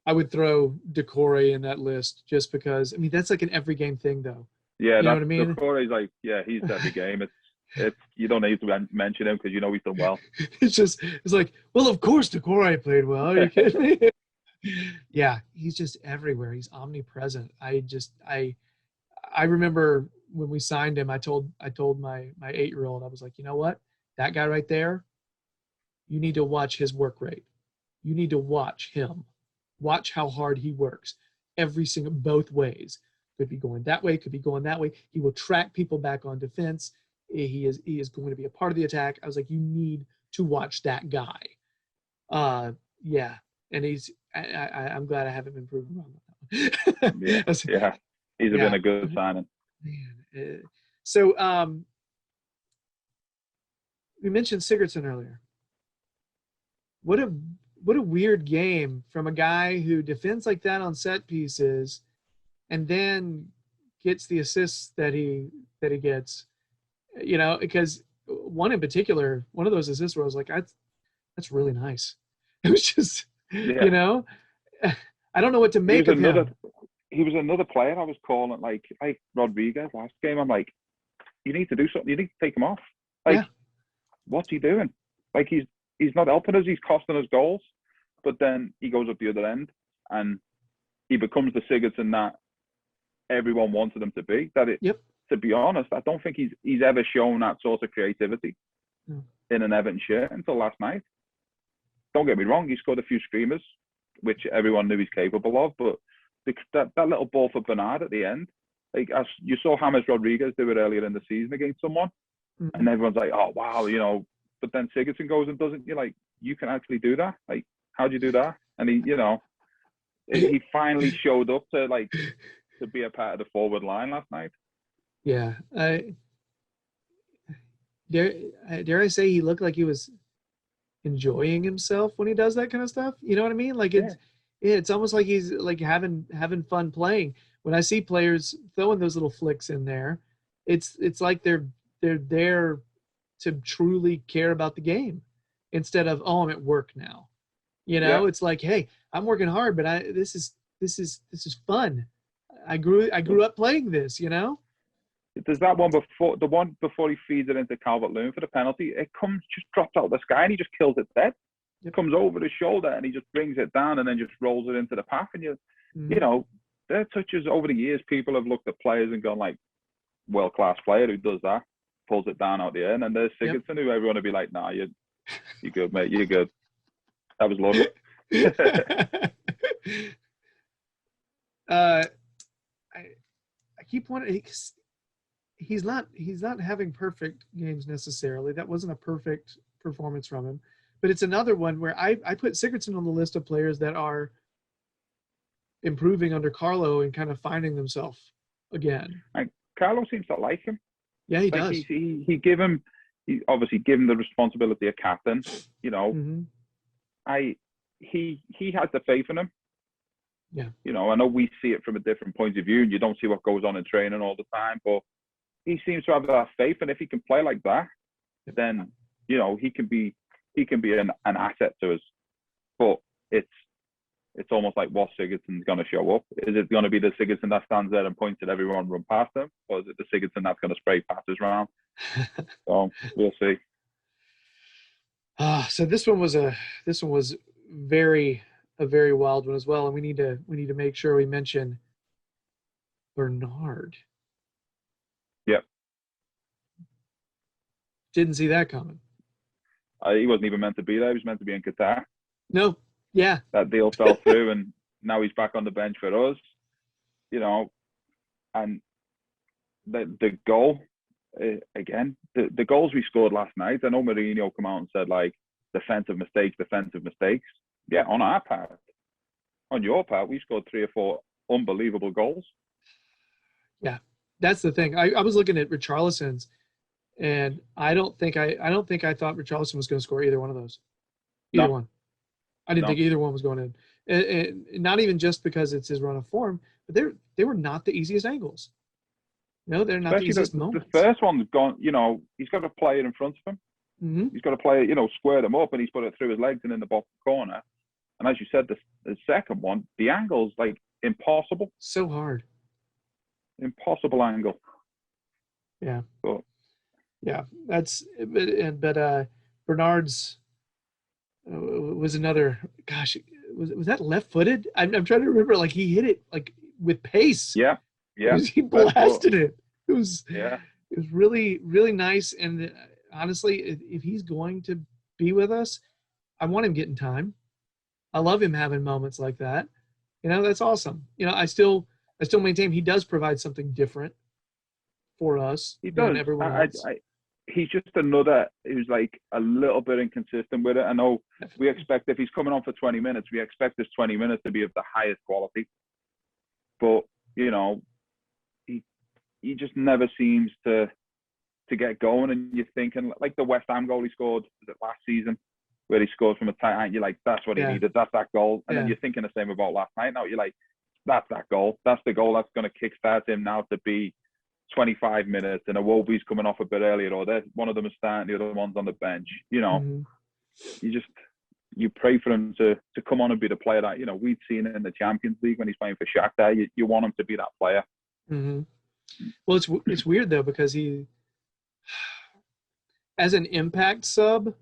would throw Decore in that list just because. I mean, that's like an every game thing, though. Yeah, you know what I mean. Decore's like, yeah, he's every game. It's you don't need to mention him because you know he's done well. It's like, well, of course Decore played well. Are you kidding me? Yeah, he's just everywhere. He's omnipresent. I remember when we signed him, I told my 8-year-old, I was like, you know what, that guy right there, you need to watch his work rate. You need to watch him. Watch how hard he works. Both ways. Could be going that way, could be going that way. He will track people back on defense. He is going to be a part of the attack. I was like, you need to watch that guy. Yeah. And I'm glad I haven't been proven wrong on that one. Yeah. He's been a good signing. Man. So we mentioned Sigurdsson earlier. What a weird game from a guy who defends like that on set pieces and then gets the assists that he gets. You know, because one in particular, one of those assists where I was like, that's really nice. It was just, you know, I don't know what to make of him. He was another player I was calling like Rodriguez last game. I'm like, you need to do something. You need to take him off. Like, what's he doing? Like, he's not helping us. He's costing us goals. But then he goes up the other end and he becomes the Sigurdsson that everyone wanted him to be. To be honest, I don't think he's ever shown that sort of creativity in an Everton shirt until last night. Don't get me wrong, he scored a few screamers, which everyone knew he's capable of, but that little ball for Bernard at the end, like as you saw James Rodriguez do it earlier in the season against someone, and everyone's like, oh wow, you know, but then Sigurdsson goes and doesn't. You're like, you can actually do that? Like, how'd you do that? And he finally showed up to be a part of the forward line last night. Yeah, dare I say he looked like he was enjoying himself when he does that kind of stuff. You know what I mean? Like it's almost like he's like having fun playing. When I see players throwing those little flicks in there, it's like they're there to truly care about the game instead of, oh, I'm at work now. You know, it's like, hey, I'm working hard, but this is fun. I grew up playing this, you know? There's that one before, the one before he feeds it into Calvert-Lewin for the penalty. It just drops out of the sky and he just kills it dead. It comes over his shoulder and he just brings it down and then just rolls it into the path. And you know, their touches over the years, people have looked at players and gone like, world-class player who does that, pulls it down out the air. And then there's Sigurdsson, who everyone would be like, nah, you're good, mate. You're good. That was luck. I keep wanting. He's not having perfect games necessarily. That wasn't a perfect performance from him, but it's another one where I put Sigurdsson on the list of players that are improving under Carlo and kind of finding themselves again. Carlo seems to like him. Yeah, he does. He obviously give him the responsibility of captain. You know, he has the faith in him. Yeah. You know, I know we see it from a different point of view, and you don't see what goes on in training all the time, but he seems to have that faith, and if he can play like that, then you know he can be an asset to us. But it's almost like what Sigurdsson's going to show up. Is it going to be the Sigurdsson that stands there and points at everyone, run past them, or is it the Sigurdsson that's going to spray passes around? So we'll see. So this one was a very wild one as well, and we need to make sure we mention Bernard. Yep. Didn't see that coming. He wasn't even meant to be there. He was meant to be in Qatar. No. Yeah. That deal fell through, and now he's back on the bench for us. You know, and the goal again, the goals we scored last night. I know Mourinho come out and said like defensive mistakes. Yeah, on our part, on your part, we scored 3 or 4 unbelievable goals. Yeah, that's the thing. I was looking at Richarlison's, and I don't think I thought Richarlison was going to score either one of those. Either one. I didn't think either one was going in. And not even just because it's his run of form, but they were not the easiest angles. No, they're not the easiest moments. The first one's gone, you know, he's got a player in front of him. Mm-hmm. He's got a player, you know, square them up, and he's put it through his legs and in the bottom corner. And as you said, the second one, the angle's like impossible. So hard. Impossible angle. Yeah. But, yeah, but Bernard's was another. Gosh, was that left-footed? I'm trying to remember. Like he hit it like with pace. Yeah. He blasted it. It was really, really nice. And honestly, if he's going to be with us, I want him getting time. I love him having moments like that. You know, that's awesome. You know, I still maintain he does provide something different for us than everyone else. He's just another who's like a little bit inconsistent with it. I know we expect if he's coming on for 20 minutes, we expect this 20 minutes to be of the highest quality. But, you know, he just never seems to get going. And you're thinking, like the West Ham goal he scored, was it last season, where he scored from a tight end, you're like, that's what he needed. That's that goal. And then you're thinking the same about last night. Now you're like, that's that goal. That's the goal that's going to kickstart him now to be 25 minutes, and Iwobi's coming off a bit earlier, or one of them is starting, the other one's on the bench. You know, you pray for him to come on and be the player that, you know, we've seen it in the Champions League when he's playing for Shakhtar. You want him to be that player. Mm-hmm. Well, it's weird though, because he, as an impact sub,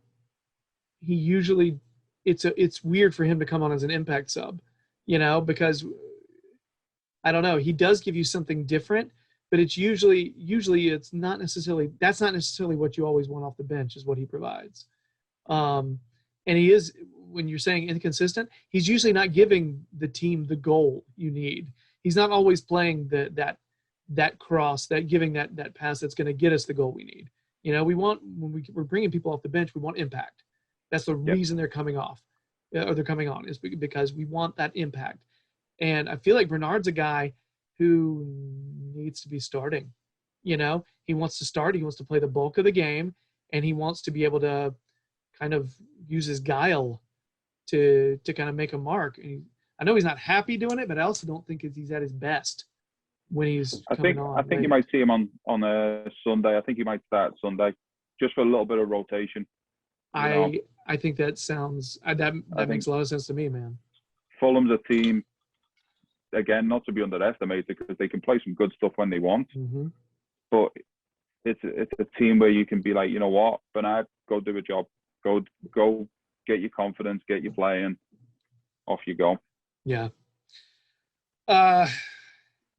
he usually it's weird for him to come on as an impact sub, you know, because I don't know, he does give you something different. But it's usually that's not necessarily what you always want off the bench is what he provides. And he is, when you're saying inconsistent, he's usually not giving the team the goal you need. He's not always playing that cross, giving that pass that's going to get us the goal we need. You know, we want, when we're bringing people off the bench, we want impact. That's the reason they're coming off, or they're coming on, is because we want that impact. And I feel like Bernard's a guy who needs to be starting. You know, he wants to start, he wants to play the bulk of the game, and he wants to be able to kind of use his guile to kind of make a mark. And I know he's not happy doing it, but I also don't think he's at his best when he's coming on. I think you might see him on a Sunday. I think he might start Sunday just for a little bit of rotation. I think that sounds that makes a lot of sense to me, man. Fulham's a team, again, not to be underestimated, because they can play some good stuff when they want. Mm-hmm. but it's a team where you can be like, you know what, Bernard, go do a job, go get your confidence, get your play, and off you go. Yeah.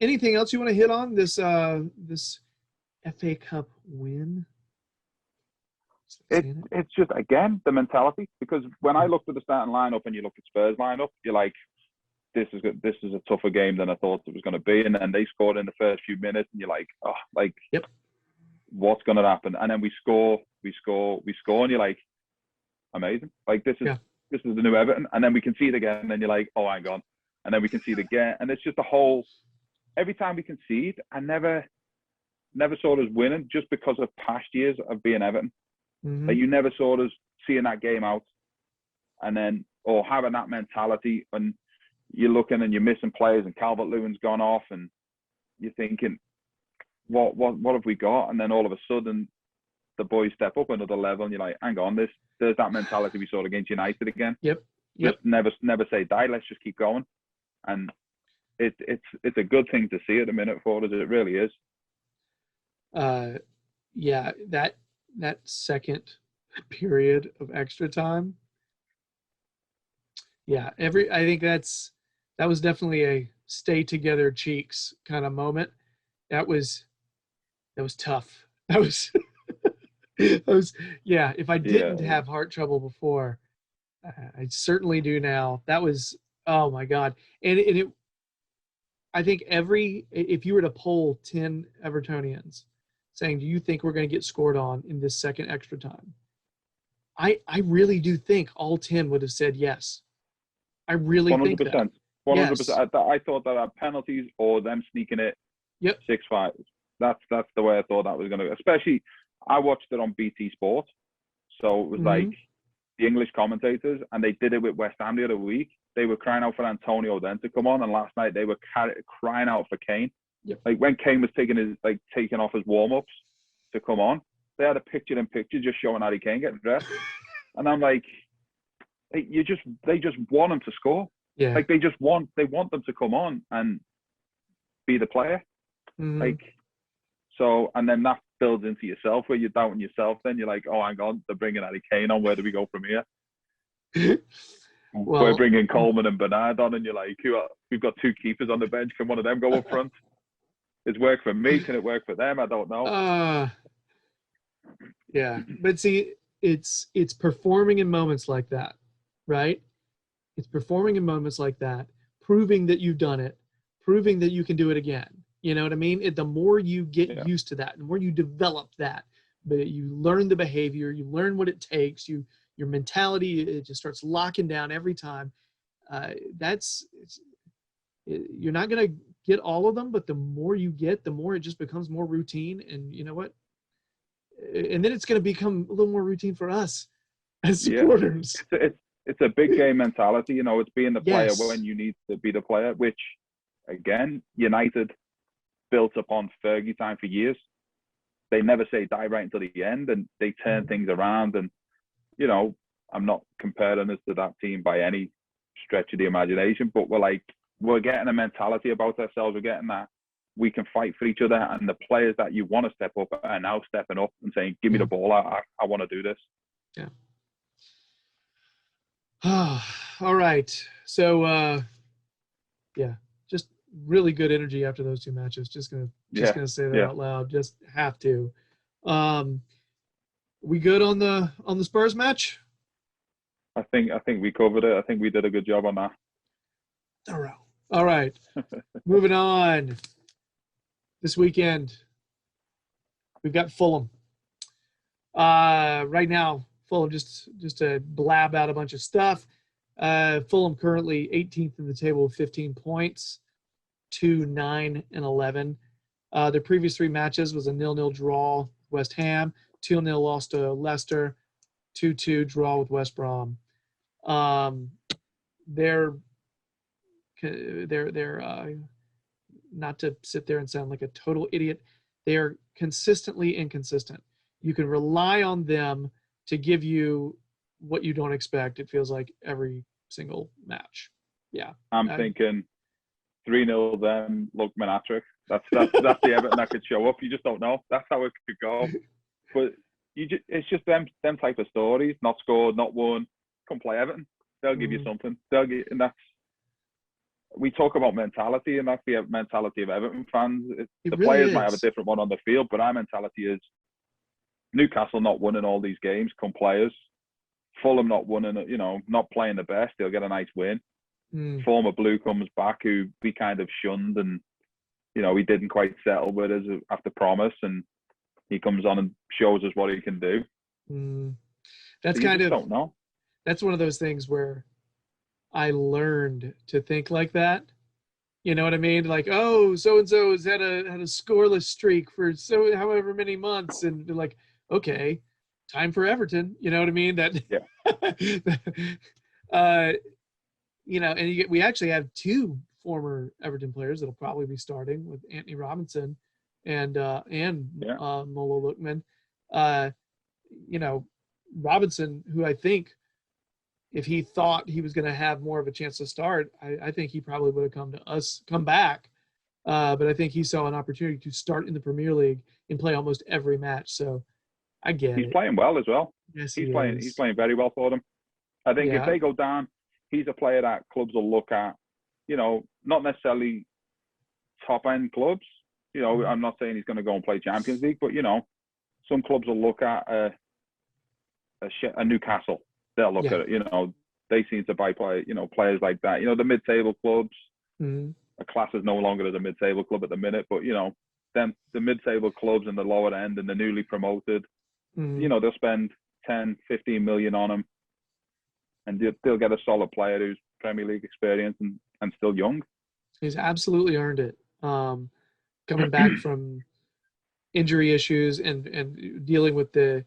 Anything else you want to hit on this FA Cup win? It's just, again, the mentality, because when I looked at the starting lineup and you look at Spurs lineup, you're like, this is a tougher game than I thought it was going to be, and then they scored in the first few minutes, and you're like, oh, like, yep, what's going to happen? And then we score, and you're like, amazing, like this is the new Everton, and then we concede again, and then you're like, oh, hang on, and then we concede again, and it's just a whole. Every time we concede, I never saw us winning just because of past years of being Everton. Mm-hmm. Like, you never saw us seeing that game out, and then or having that mentality, and you're looking and you're missing players, and Calvert-Lewin's gone off, and you're thinking, what have we got? And then all of a sudden, the boys step up another level, and you're like, hang on, there's that mentality we saw against United again. Yep. Just never say die. Let's just keep going, and it's a good thing to see at the minute for us. It really is. Yeah, that second period of extra time. Yeah, I think that was definitely a stay together cheeks kind of moment. That was tough. That was yeah, if I didn't have heart trouble before, I certainly do now. That was, oh my God. And it I think if you were to poll 10 Evertonians saying, do you think we're going to get scored on in this second extra time? I really do think all 10 would have said yes. I really 100%, think that. 100%. Yes. I thought that our penalties or them sneaking it 6-5. That's the way I thought that was going to. Especially, I watched it on BT Sport, so it was like the English commentators, and they did it with West Ham the other week. They were crying out for Antonio then to come on, and last night they were crying out for Kane. Yep. Like when Kane was taking off his warm-ups to come on, they had a picture-in-picture just showing Harry Kane getting dressed, and I'm like, they just want him to score. Yeah. Like they want them to come on and be the player. Mm-hmm. Like, so, and then that builds into yourself where you're doubting yourself. Then you're like, oh, hang on, they're bringing Harry Kane on. Where do we go from here? Well, we're bringing Coleman and Bernard on, and you're like, we've got two keepers on the bench. Can one of them go up front? It's worked for me. Can it work for them? I don't know. Yeah, but see, it's performing in moments like that, right? It's performing in moments like that, proving that you've done it, proving that you can do it again. You know what I mean? The more you get used to that, the more you develop that, but you learn the behavior, you learn what it takes, your mentality, it just starts locking down every time. You're not going to get all of them, but the more you get, the more it just becomes more routine. And you know what? And then it's going to become a little more routine for us as supporters. It's a big game mentality. You know, it's being the player when you need to be the player, which, again, United built upon Fergie time for years. They never say die right until the end, and they turn things around. And, you know, I'm not comparing us to that team by any stretch of the imagination, but we're getting a mentality about ourselves. We're getting that we can fight for each other, and the players that you want to step up are now stepping up and saying, give me the ball. I want to do this. Yeah. All right. So, just really good energy after those two matches. Just gonna say that out loud. Just have to. We good on the Spurs match? I think we covered it. I think we did a good job on that. Thorough. All right. Moving on. This weekend, we've got Fulham. Right now, Fulham, just to blab out a bunch of stuff. Fulham currently 18th in the table with 15 points, 2-9 and 11. Their previous three matches was a 0-0 draw with West Ham, 2-0 loss to Leicester, 2-2 draw with West Brom. They're not to sit there and sound like a total idiot, they are consistently inconsistent. You can rely on them to give you what you don't expect. It feels like every single match. Yeah. I'm thinking 3-0 them, Lookman hat-trick. That's the Everton that could show up. You just don't know. That's how it could go. But it's just them type of stories. Not scored, not won. Come play Everton. They'll give you something. And that's, we talk about mentality, and that's the mentality of Everton fans. The really players is. might have a different one on the field, but our mentality is Newcastle not winning all these games. Come players. Fulham not winning, not playing the best. They'll get a nice win. Former Blue comes back, who we kind of shunned, and he didn't quite settle with us after promise, and he comes on and shows us what he can do. That's so don't know. That's one of those things where I learned to think like that. You know what I mean? Like, oh, so and so has had a scoreless streak for so however many months, and be like, okay, time for Everton. You know what I mean? That yeah. And we actually have 2 former Everton players that'll probably be starting, with Anthony Robinson and Molo Lookman. Robinson, who I think, if he thought he was going to have more of a chance to start, I think he probably would have come back. But I think he saw an opportunity to start in the Premier League and play almost every match. So I get it. He's playing well as well. Yes, he's playing very well for them. I think if they go down, he's a player that clubs will look at, not necessarily top end clubs. I'm not saying he's going to go and play Champions League, but some clubs will look at a Newcastle. They'll look at it. They seem to buy players like that. The mid-table clubs. A class is no longer as a mid-table club at the minute, but then the mid-table clubs and the lower end and the newly promoted, they'll spend 10, 15 million on them, and they'll get a solid player who's Premier League experience and still young. He's absolutely earned it. Coming back from injury issues and dealing with the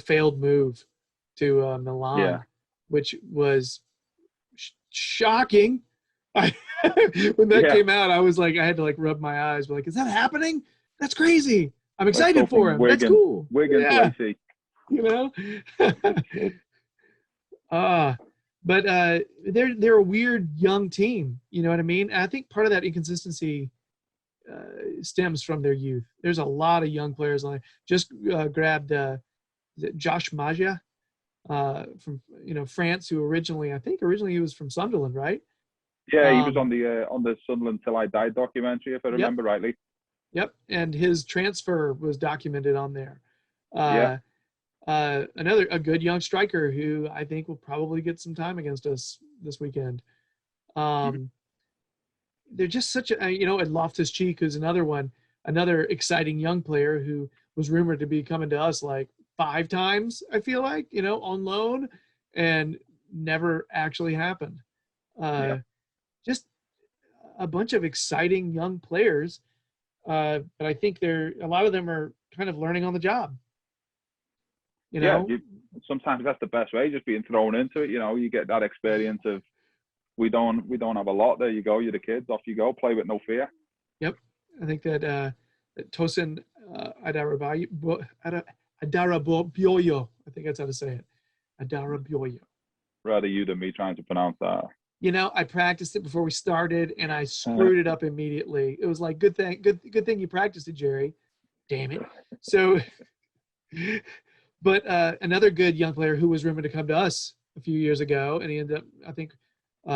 failed move to Milan, which was shocking. When that came out, I was like, I had to rub my eyes. Like, is that happening? That's crazy. I'm excited for him. Wigan, that's cool. Wigan, AC. But they're a weird young team. You know what I mean? And I think part of that inconsistency stems from their youth. There's a lot of young players on there. Just grabbed Josh Maja from France, who originally he was from Sunderland, right? Yeah, he was on the Sunderland Till I Died documentary, if I remember rightly. Yep, and his transfer was documented on there. A good young striker who I think will probably get some time against us this weekend. They're just such a, and Loftus-Cheek, who's another exciting young player who was rumored to be coming to us 5 times, I feel like, on loan, and never actually happened. Just a bunch of exciting young players. But I think a lot of them are kind of learning on the job. Sometimes that's the best way, just being thrown into it. You get that experience of, we don't have a lot. There you go. You're the kids. Off you go. Play with no fear. Yep. I think that Tosin Adarabioyo, I think that's how to say it. Adarabioyo. Rather you than me trying to pronounce that. I practiced it before we started, and I screwed it up immediately. It was like, good thing you practiced it, Gerry. Damn it. So, but another good young player who was rumored to come to us a few years ago, and he ended up, I think,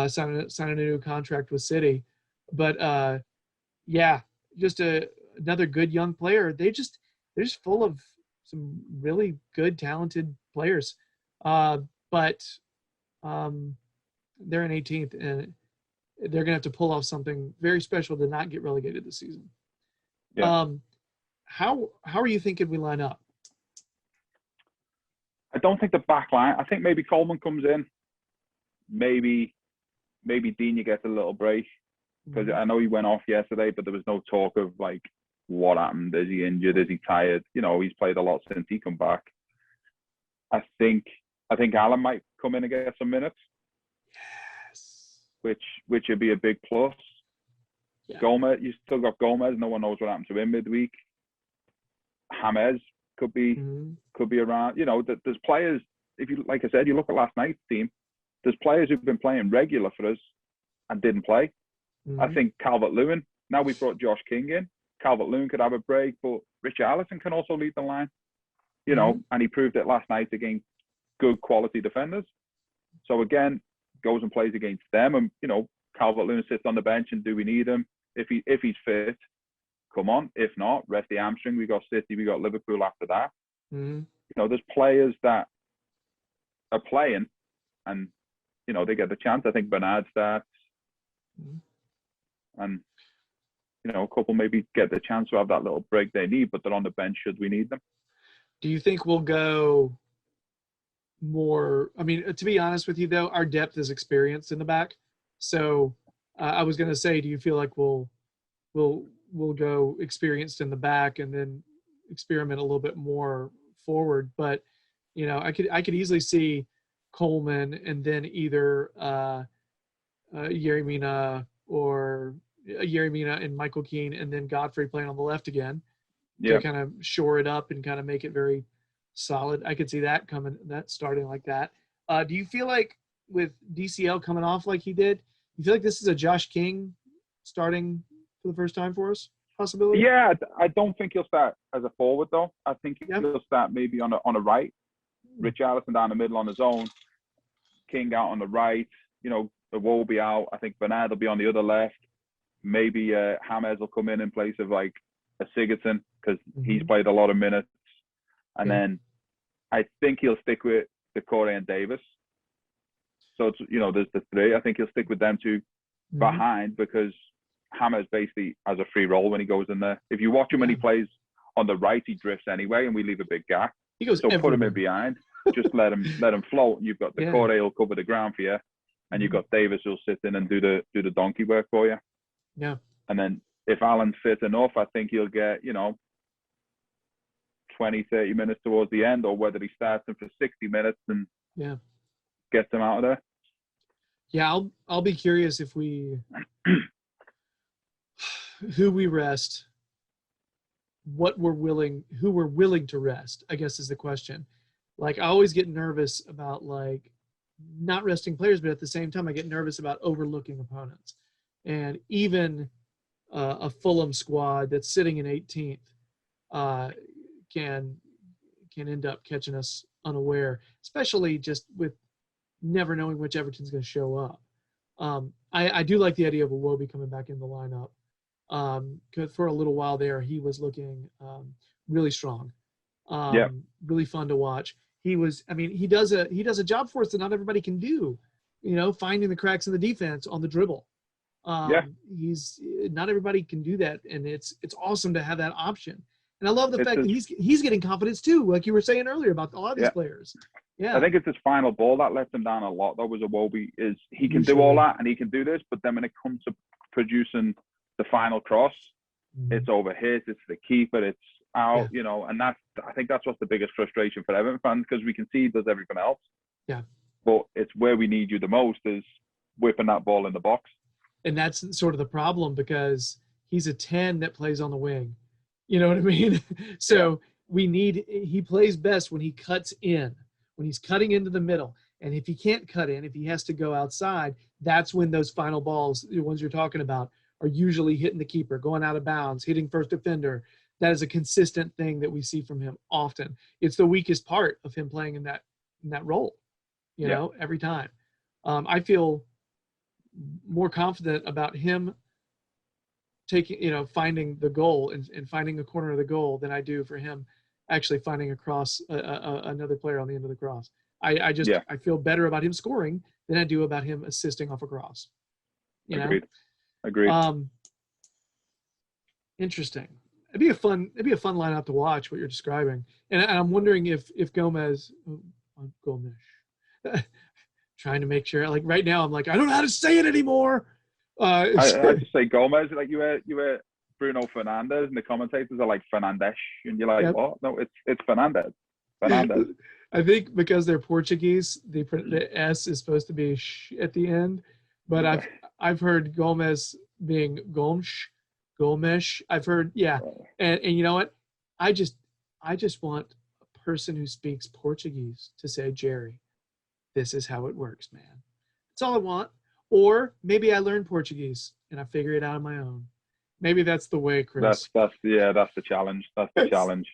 signing a new contract with City. But just another good young player. They're just full of some really good, talented players. But they're in 18th, and they're going to have to pull off something very special to not get relegated this season. Yeah. How are you thinking we line up? I don't think the back line. I think maybe Coleman comes in. Maybe Digne gets a little break, because I know he went off yesterday, but there was no talk of what happened. Is he injured? Is he tired? He's played a lot since he come back. I think Alan might come in and get some minutes. Yes. Which would be a big plus. Yeah. Gomez, you still got Gomez. No one knows what happened to him midweek. James could be around. There's players. If you, like I said, you look at last night's team. There's players who've been playing regular for us and didn't play. I Mhm. think Calvert-Lewin, now we've brought Josh King in, Calvert-Lewin could have a break, but Richarlison can also lead the line, Mhm. and he proved it last night against good quality defenders. So again, goes and plays against them, and Calvert-Lewin sits on the bench, and do we need him? If he's fit, come on. If not, rest the hamstring. We got City, we got Liverpool after that. Mhm. There's players that are playing, and they get the chance. I think Bernard starts, Mhm. and a couple maybe get the chance to have that little break they need, but they're on the bench should we need them. Do you think we'll go more? I mean, to be honest with you, though, our depth is experienced in the back. So I was going to say, do you feel like we'll we'll go experienced in the back and then experiment a little bit more forward? But I could easily see Coleman and then either Yerry Mina or Yerry Mina and Michael Keane and then Godfrey playing on the left again to Yeah. kind of shore it up and kind of make it very solid. I could see that starting like that. Do you feel like with DCL coming off like he did, you feel like this is a Josh King starting for the first time for us possibility? Yeah, I don't think he'll start as a forward though. I think Yeah. he'll start maybe on a right. Richarlison down the middle on his own, King out on the right. Iwobi out. I think Bernard will be on the other left. Maybe James will come in place of like a Sigurdsson because he's played a lot of minutes. And then I think he'll stick with Decore and Davis. So it's there's the three. I think he'll stick with them two behind because James basically has a free roll when he goes in there. If you watch him when he plays on the right, he drifts anyway, and we leave a big gap. He goes so everywhere. Put him in behind. Just let him float. And you've got Decore who'll cover the ground for you, and you've got Davis who'll sit in and do the donkey work for you. Yeah. And then if Alan's fit enough, I think he'll get 20, 30 minutes towards the end, or whether he starts him for 60 minutes and gets him out of there. Yeah, I'll be curious if we who we rest, who we're willing to rest, I guess is the question. Like I always get nervous about like not resting players, but at the same time I get nervous about overlooking opponents. And even a Fulham squad that's sitting in 18th can end up catching us unaware, especially just with never knowing which Everton's going to show up. I do like the idea of Iwobi coming back in the lineup. Because for a little while there, he was looking really strong, really fun to watch. He does a job for us that not everybody can do. Finding the cracks in the defense on the dribble. He's not everybody can do that, and it's awesome to have that option. And I love the fact that he's getting confidence too, like you were saying earlier about a lot of these players. Yeah, I think it's his final ball that lets him down a lot. Though was Iwobi is he can do all that and he can do this, but then when it comes to producing the final cross, it's overhit, it's the keeper, it's out, and I think that's what's the biggest frustration for Everton fans because we can see he does everything else. Yeah, but it's where we need you the most is whipping that ball in the box. And that's sort of the problem because he's a 10 that plays on the wing. You know what I mean? So he plays best when he cuts in, when he's cutting into the middle. And if he can't cut in, if he has to go outside, that's when those final balls, the ones you're talking about, are usually hitting the keeper, going out of bounds, hitting first defender. That is a consistent thing that we see from him often. It's the weakest part of him playing in that role, every time. I feel more confident about him finding the goal and finding a corner of the goal than I do for him actually finding across another player on the end of the cross. I feel better about him scoring than I do about him assisting off a cross. Agreed. Interesting. It'd be a fun lineup to watch what you're describing. And I'm wondering if Gomes trying to make sure, like right now I'm like, I don't know how to say it anymore. I just say Gomez, like you were Bruno Fernandes, and the commentators are like Fernandes, and you're like, what? No, it's Fernandes. I think because they're Portuguese, the S is supposed to be sh at the end, but I've heard Gomez being Gomes. I've heard, and you know what? I just want a person who speaks Portuguese to say, Gerry, this is how it works, man. That's all I want. Or maybe I learn Portuguese and I figure it out on my own. Maybe that's the way, Chris. That's the challenge. That's the challenge.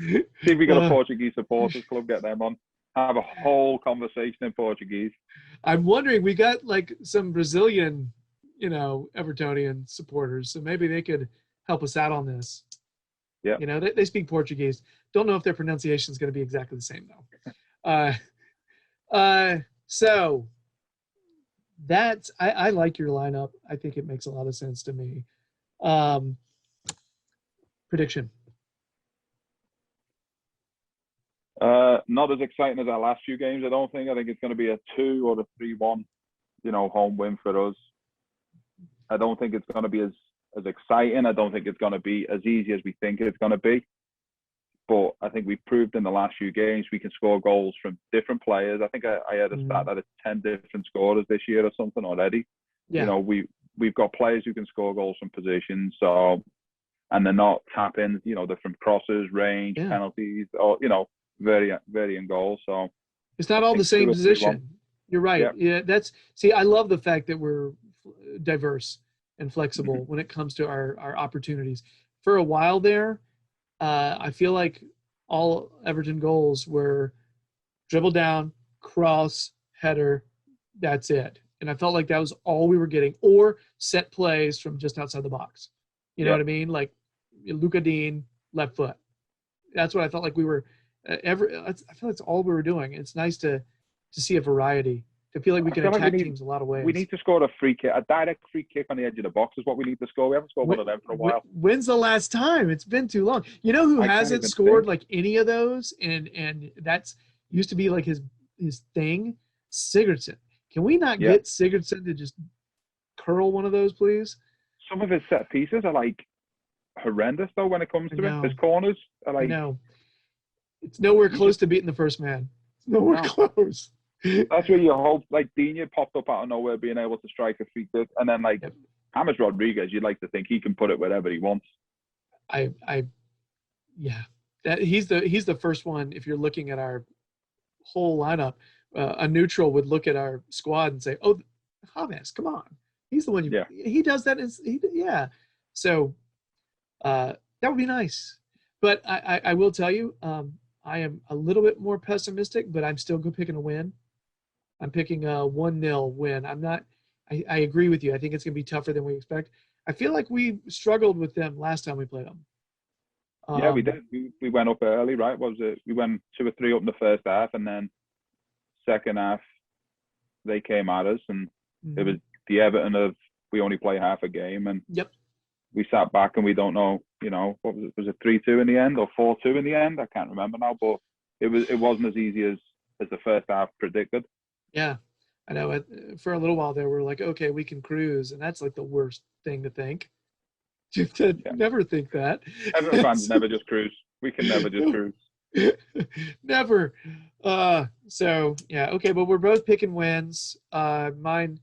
See if we got a Uh, Portuguese supporters club, get them on. Have a whole conversation in Portuguese. I'm wondering, we got like some Brazilian, Evertonian supporters, so maybe they could help us out on this. Yeah. They speak Portuguese. Don't know if their pronunciation is going to be exactly the same though. So that's I like your lineup. I think it makes a lot of sense to me. Prediction. Not as exciting as our last few games, I don't think. I think it's going to be a 2 or a 3-1, home win for us. I don't think it's going to be as exciting. I don't think it's going to be as easy as we think it's going to be. But I think we've proved in the last few games we can score goals from different players. I think I had a stat that it's 10 different scorers this year or something already. Yeah. We've got players who can score goals from positions. So, and they're not tap-ins. They're from crosses, range, penalties, or varying goals. So it's not all the same position. You're right. Yeah. I love the fact that we're diverse and flexible when it comes to our opportunities. For a while there, I feel like all Everton goals were dribble down, cross, header, that's it. And I felt like that was all we were getting, or set plays from just outside the box. You know what I mean? Like Luka Dean, left foot. That's what I felt like we were. I feel that's all we were doing. It's nice to see a variety. To feel like we can attack teams a lot of ways. We need to score a free kick, a direct free kick on the edge of the box is what we need to score. We haven't scored one of them for a while. When's the last time? It's been too long. You know who hasn't scored like any of those, and that's used to be like his thing? Sigurdsson. Can we not get Sigurdsson to just curl one of those, please? Some of his set pieces are like horrendous though when it comes to it. His corners are like. No, it's nowhere close to beating the first man. It's nowhere close. That's where you hope, like Digne popped up out of nowhere, being able to strike a free kick, and then like James Rodriguez, you'd like to think he can put it wherever he wants. That he's the first one. If you're looking at our whole lineup, a neutral would look at our squad and say, "Oh, James, come on, he's the one." He does that. So that would be nice. But I will tell you, I am a little bit more pessimistic, but I'm still picking a win. I'm picking a 1-0 win. I agree with you. I think it's going to be tougher than we expect. I feel like we struggled with them last time we played them. Yeah, we did. We went up early, right? What was it? We went 2 or 3 up in the first half, and then second half they came at us, and it was the Everton of we only play half a game, and we sat back and we don't know. What was it? Was it 3-2 in the end or 4-2 in the end? I can't remember now, but it wasn't as easy as the first half predicted. Yeah, I know. For a little while there, we're like, okay, we can cruise, and that's like the worst thing to think. To never think that. Everton fans never just cruise. We can never just cruise. Never. Okay, but we're both picking wins. Mine,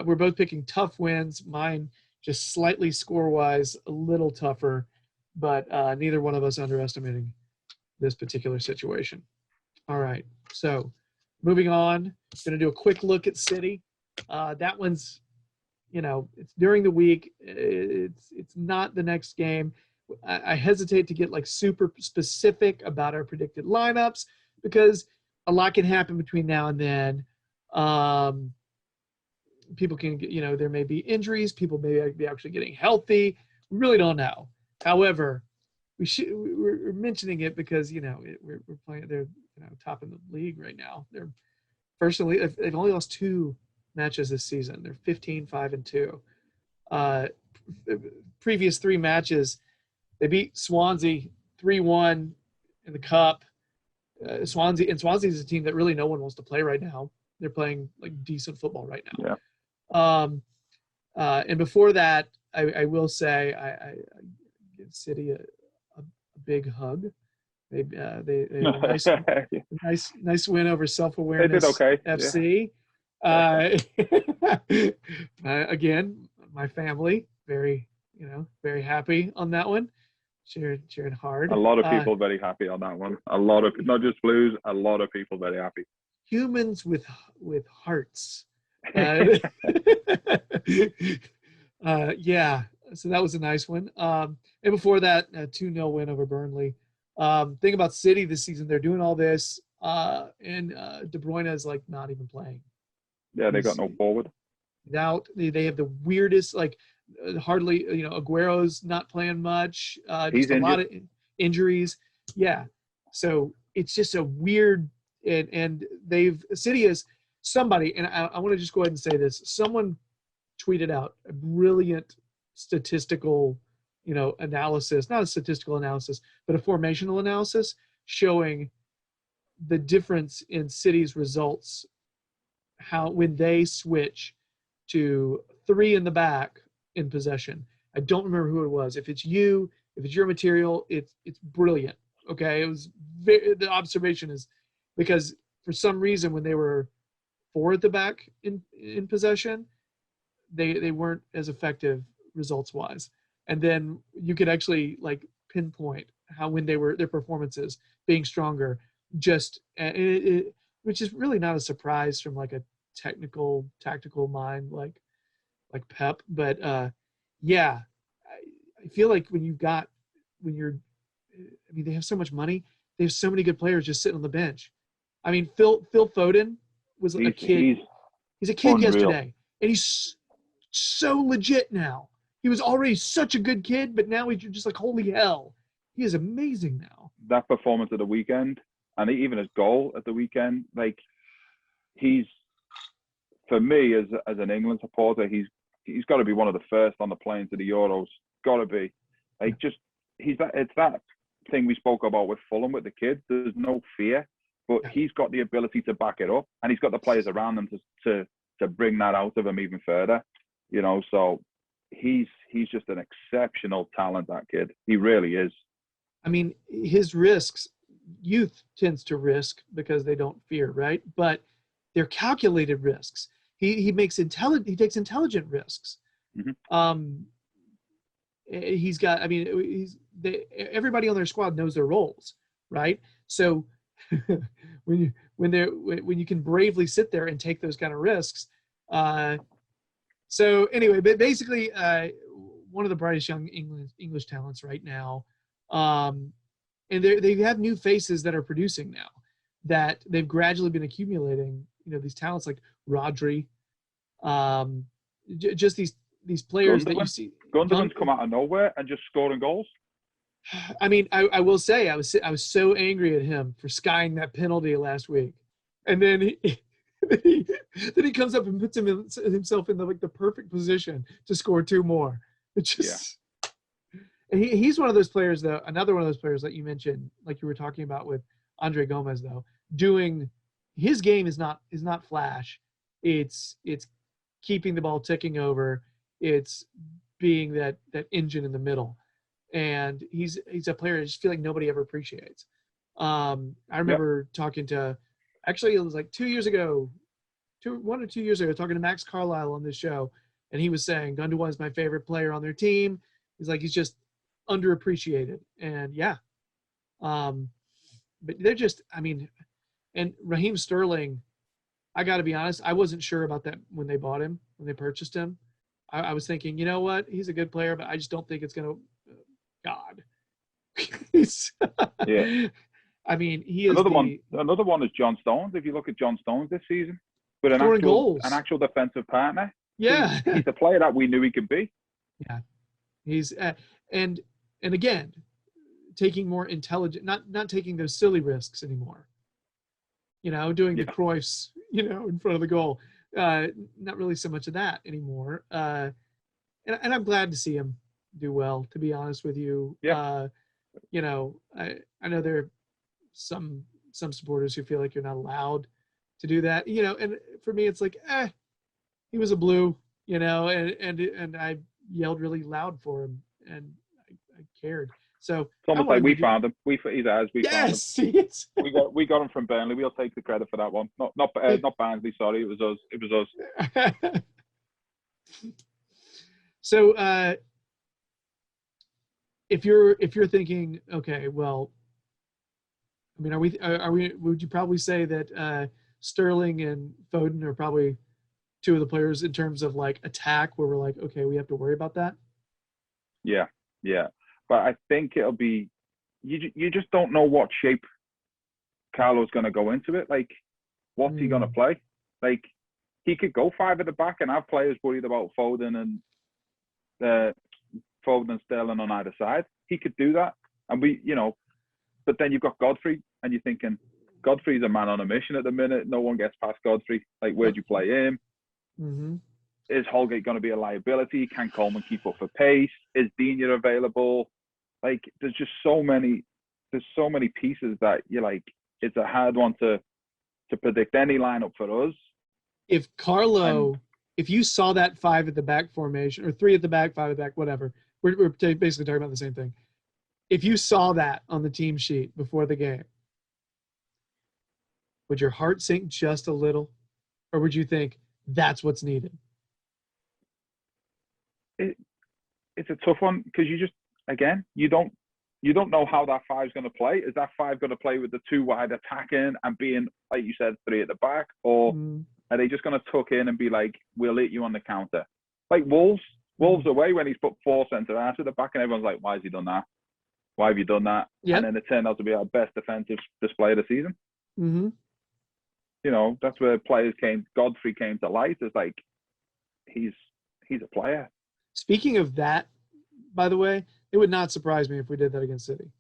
we're both picking tough wins. Mine just slightly score-wise a little tougher, but neither one of us underestimating this particular situation. All right, so moving on, going to do a quick look at City. That one's, it's during the week. It's not the next game. I hesitate to get like super specific about our predicted lineups because a lot can happen between now and then. People can get, there may be injuries. People may be actually getting healthy. We really don't know. However, we're mentioning it because, we're playing, they're, top of the league right now. They're personally, they've only lost 2 matches this season. They're 15-5-2. Previous 3 matches, they beat Swansea 3-1 in the cup. Swansea is a team that really no one wants to play right now. They're playing like decent football right now. And before that, I will say I give City a big hug. They had a nice win over Self-Awareness FC. Again, my family very happy on that one. Cheering hard. A lot of people very happy on that one. A lot of, not just Blues, a lot of people very happy. Humans with hearts Uh, yeah, so that was a nice one. And before that, a 2-0 win over Burnley. Thing about City this season, they're doing all this, and De Bruyne is like not even playing. Yeah, they got He's no forward. out. They have the weirdest, like hardly, Aguero's not playing much. He's Just a lot injured. of injuries. Yeah, so it's just a weird, and they've City is somebody, and I want to just go ahead and say this. Someone tweeted out a brilliant statistical, analysis, not a statistical analysis, but a formational analysis showing the difference in City's results, how when they switch to 3 in the back in possession. I don't remember who it was. If it's your material, it's brilliant. Okay, it was the observation is because for some reason when they were 4 at the back in possession, they weren't as effective results wise. And then you could actually like pinpoint how when they were their performances being stronger, just which is really not a surprise from like a tactical mind like Pep. But yeah, I feel like when you're, I mean, they have so much money. They have so many good players just sitting on the bench. I mean, Phil Foden was a kid. He's He's a kid unreal. yesterday, and he's so legit now. He was already such a good kid, but now he's just like, holy hell, he is amazing now. That performance at the weekend, and even his goal at the weekend, like he's for me as an England supporter, he's got to be one of the first on the plane to the Euros. Got to be, like just it's that thing we spoke about with Fulham with the kids. There's no fear, but he's got the ability to back it up, and he's got the players around him to bring that out of him even further. So he's just an exceptional talent. That kid, he really is. I mean, his risks, youth tends to risk because they don't fear, right? But they're calculated risks. He takes intelligent risks. Mm-hmm. He's got. I mean, everybody on their squad knows their roles, right? So when you can bravely sit there and take those kind of risks. So anyway, but basically, one of the brightest young English talents right now, and they have new faces that are producing now, that they've gradually been accumulating. These talents like Rodri, just these players that you see. Gundogan's come out of nowhere and just scoring goals. I mean, I will say I was so angry at him for skying that penalty last week, and then he comes up and puts himself in the perfect position to score 2 more. It's just, and he's one of those players though. Another one of those players that you mentioned, like you were talking about with Andre Gomez though, doing his game is not flash. It's keeping the ball ticking over. It's being that engine in the middle. And he's a player I just feel like nobody ever appreciates. I remember talking to, actually it was like 2 years ago, 1 or 2 years ago, talking to Max Carlisle on this show, and he was saying Gundogan is my favorite player on their team. He's like, he's just underappreciated. And but they're just, I mean, and Raheem Sterling, I got to be honest, I wasn't sure about that when they bought him, when they purchased him. I was thinking, you know what, he's a good player, but I just don't think it's going to. God. Yeah. I mean, he is another one is John Stones. If you look at John Stones this season, with an actual defensive partner. Yeah. He's a player that we knew he could be. Yeah. He's and again, taking more intelligent, not taking those silly risks anymore. Doing the Cruyffs, in front of the goal. Not really so much of that anymore. And I'm glad to see him do well, to be honest with you. Yeah. I know there are some supporters who feel like you're not allowed to do that, and for me it's like, he was a blue, and I yelled really loud for him, and I cared. So it's almost like we found him. He's ours. We found him. We got him from Burnley. We'll take the credit for that one. Not Barnsley. Sorry, it was us. It was us. So if you're thinking, okay, well, I mean, are we? Would you probably say that Sterling and Foden are probably two of the players in terms of like attack, where we're like, okay, we have to worry about that? Yeah, yeah. But I think it'll be you just don't know what shape Carlo's going to go into it. Like, what's he going to play? Like, he could go five at the back and have players worried about Foden and Sterling on either side. He could do that, and but then you've got Godfrey, and you're thinking Godfrey's a man on a mission at the minute. No one gets past Godfrey. Like, where'd you play him? Mm-hmm. Is Holgate going to be a liability? Can Coleman keep up for pace? Is Digne available? Like, there's so many pieces that you're like, it's a hard one to predict any lineup for us. If you saw that 5 at the back formation, or 3 at the back, 5 at the back, whatever, we're basically talking about the same thing. If you saw that on the team sheet before the game, would your heart sink just a little, or would you think that's what's needed? It's a tough one, because you don't know how that 5's going to play. Is that 5 going to play with the 2 wide attacking and being, like you said, 3 at the back, or are they just going to tuck in and be like, we'll hit you on the counter? Like Wolves away, when he's put 4 centre halves at the back, and everyone's like, why has he done that? Why have you done that? Yep. And then it turned out to be our best defensive display of the season. Mm-hmm. That's where Godfrey came to light. It's like, he's a player. Speaking of that, by the way, it would not surprise me if we did that against City.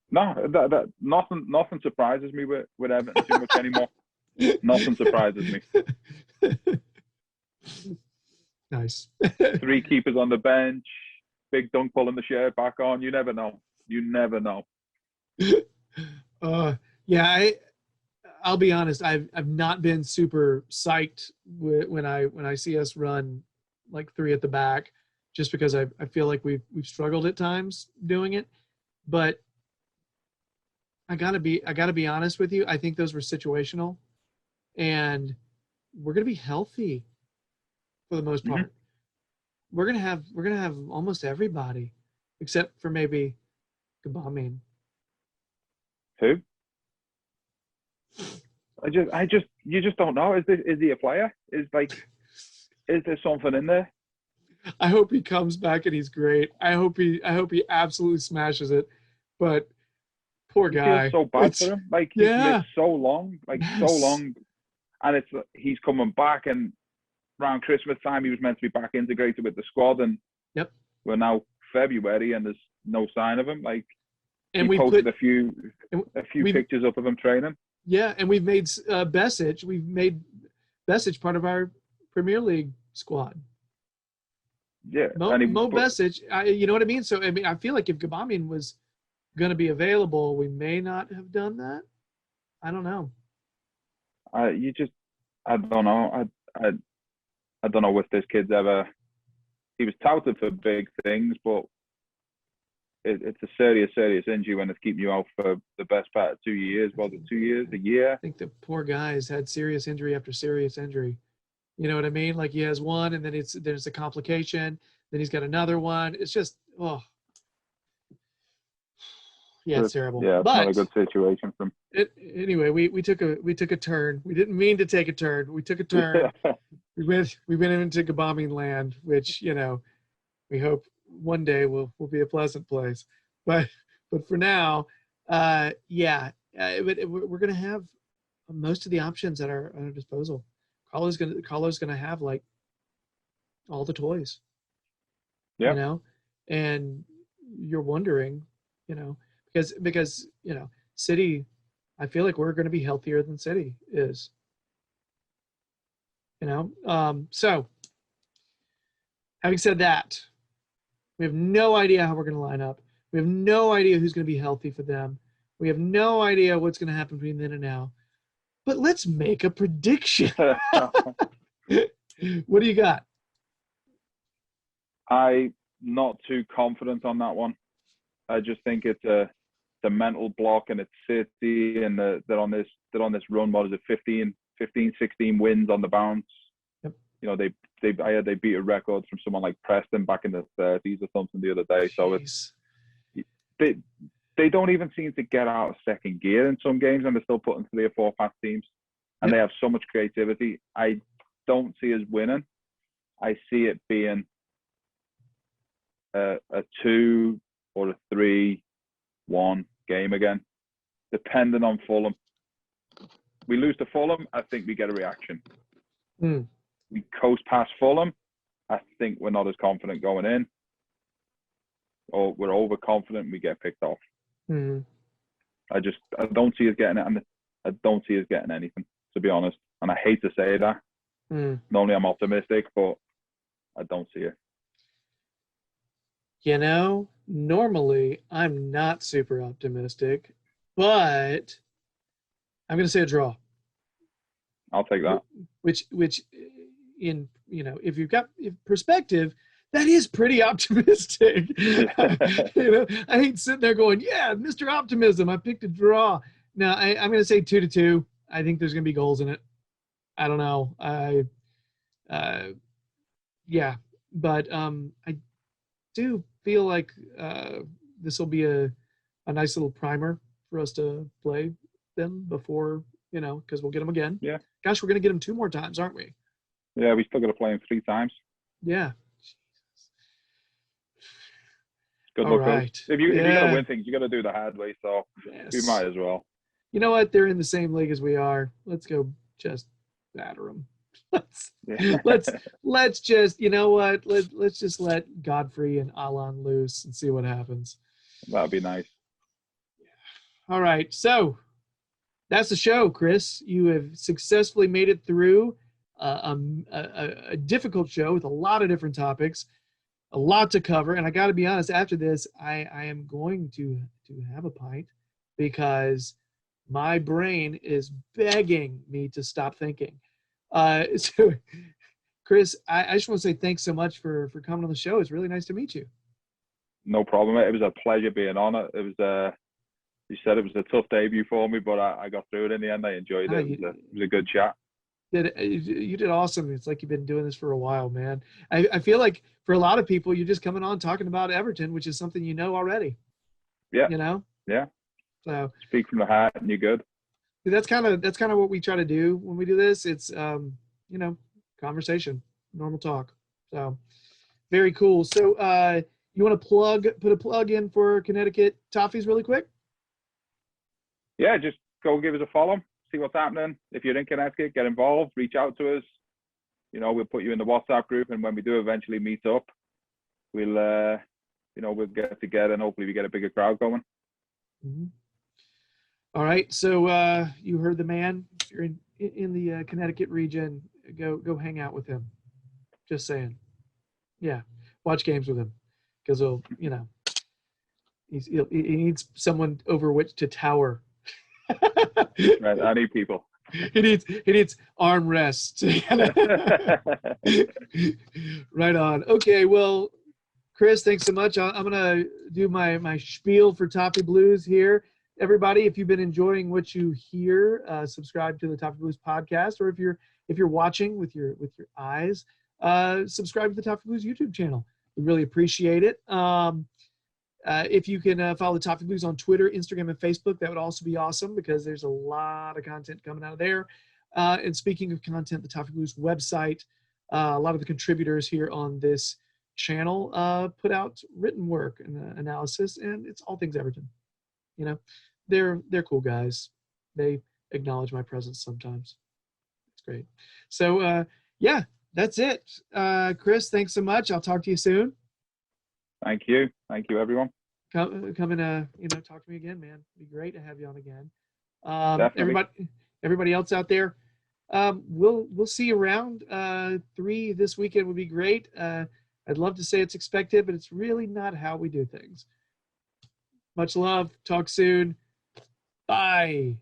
No, that nothing surprises me with Everton too much anymore. Nothing surprises me. Nice. 3 keepers on the bench, big dunk pulling the shirt back on. You never know. Yeah, I'll be honest. I've not been super psyched when I see us run like 3 at the back, just because I feel like we've struggled at times doing it. But I gotta be honest with you. I think those were situational, and we're gonna be healthy for the most part. Mm-hmm. We're gonna have almost everybody, except for maybe Gbamin. Who? You just don't know. Is he a player? Is there something in there? I hope he comes back and he's great. I hope he absolutely smashes it. But poor guy. I feel so bad for him. Like, he's missed so long, and he's coming back, and around Christmas time he was meant to be back integrated with the squad, and we're now February and there's no sign of him. Like, and he posted a few pictures up of him training. Yeah, and we've made Besic. We've made Besic part of our Premier League squad. Yeah, Mo Besic. You know what I mean? So I mean, I feel like if Gbamin was going to be available, we may not have done that. I don't know. I don't know. I don't know if this kid's ever. He was touted for big things, but it's a serious injury when it's keeping you out for the best part of 2 years. Was it 2 years? A year? I think the poor guy's had serious injury after serious injury. You know what I mean? Like, he has one, and then there's a complication. Then he's got another one. It's just, yeah, it's terrible. Yeah, it's not a good situation for him. Anyway, we took a turn. We didn't mean to take a turn. We took a turn. we went into Gbamin land, which, we hope one day will be a pleasant place. But for now, we're gonna have most of the options at our disposal. Carlo's gonna have like all the toys. Yeah. And you're wondering, because City, I feel like we're gonna be healthier than City is. So having said that, we have no idea how we're going to line up. We have no idea who's going to be healthy for them. We have no idea what's going to happen between then and now. But let's make a prediction. What do you got? I'm not too confident on that one. I just think it's a mental block, and it's City, and they're on this run. What is it? 15, 16 wins on the bounce. Yep. They beat a record from someone like Preston back in the 30s or something the other day. Jeez. So they don't even seem to get out of second gear in some games, and they're still putting 3 or 4 past teams, and they have so much creativity. I don't see us winning. I see it being a 2 or a 3-1 game again, depending on Fulham. We lose to Fulham, I think we get a reaction. We coast past Fulham, I think we're not as confident going in, or we're overconfident, we get picked off. I don't see us getting it, and I don't see us getting anything, to be honest. And I hate to say that. Normally I'm optimistic, but I don't see it. You know, normally I'm not super optimistic, but I'm going to say a draw. I'll take that. Which in, you know, if you've got perspective, that is pretty optimistic. You know, I ain't sitting there going, yeah, Mr. Optimism, I picked a draw. Now, I'm going to say 2-2. I think there's going to be goals in it. I don't know. Yeah, but I do feel like this will be a nice little primer for us to play them before, you know, because we'll get them again. Yeah. Gosh, we're going to get them 2 more times, aren't we? Yeah, we still got to play them 3 times. Yeah. Good All luck, right. If you got to win things, you got to do the hard way. So we might as well. You know what? They're in the same league as we are. Let's go just batter them. Let's just, you know what? Let's just let Godfrey and Alan loose and see what happens. That'd be nice. All right. So that's the show, Chris. You have successfully made it through a difficult show with a lot of different topics, a lot to cover. And I got to be honest, after this, I am going to have a pint because my brain is begging me to stop thinking. So, Chris, I just want to say thanks so much for coming on the show. It's really nice to meet you. No problem. It was a pleasure being on it. It was you said it was a tough debut for me, but I got through it in the end. I enjoyed it. It was a good chat. You did awesome. It's like you've been doing this for a while, man. I feel like for a lot of people, you're just coming on talking about Everton, which is something you know already. Yeah. You know? Yeah. So speak from the heart and you're good. That's kind of what we try to do when we do this. It's you know, conversation, normal talk. So very cool. So you want to put a plug in for Connecticut Toffees really quick? Yeah, just go give us a follow, see what's happening. If you're in Connecticut, get involved, reach out to us. You know, we'll put you in the WhatsApp group, and when we do eventually meet up, we'll you know, we'll get together and hopefully we get a bigger crowd going. All right, so you heard the man. If you're in the Connecticut region, go hang out with him. Just saying. Yeah, watch games with him because he'll, you know, he needs someone over which to tower. Right, I need people. He needs armrests. Right on. Okay, well, Chris, thanks so much. I'm gonna do my spiel for Toffee Blues here. Everybody, if you've been enjoying what you hear, subscribe to the Toffee Blues podcast, or if you're watching with your eyes, subscribe to the Toffee Blues YouTube channel. We really appreciate it. If you can follow the Toffee Blues on Twitter, Instagram, and Facebook, that would also be awesome because there's a lot of content coming out of there. And speaking of content, the Toffee Blues website, a lot of the contributors here on this channel put out written work and analysis, and it's all things Everton. You know, they're cool guys. They acknowledge my presence sometimes. It's great. So yeah, that's it. Chris, thanks so much. I'll talk to you soon. Thank you, everyone. Come and you know, talk to me again, man. It'd be great to have you on again. Everybody else out there, we'll see you around 3 this weekend would be great. I'd love to say it's expected, but it's really not how we do things. Much love. Talk soon. Bye.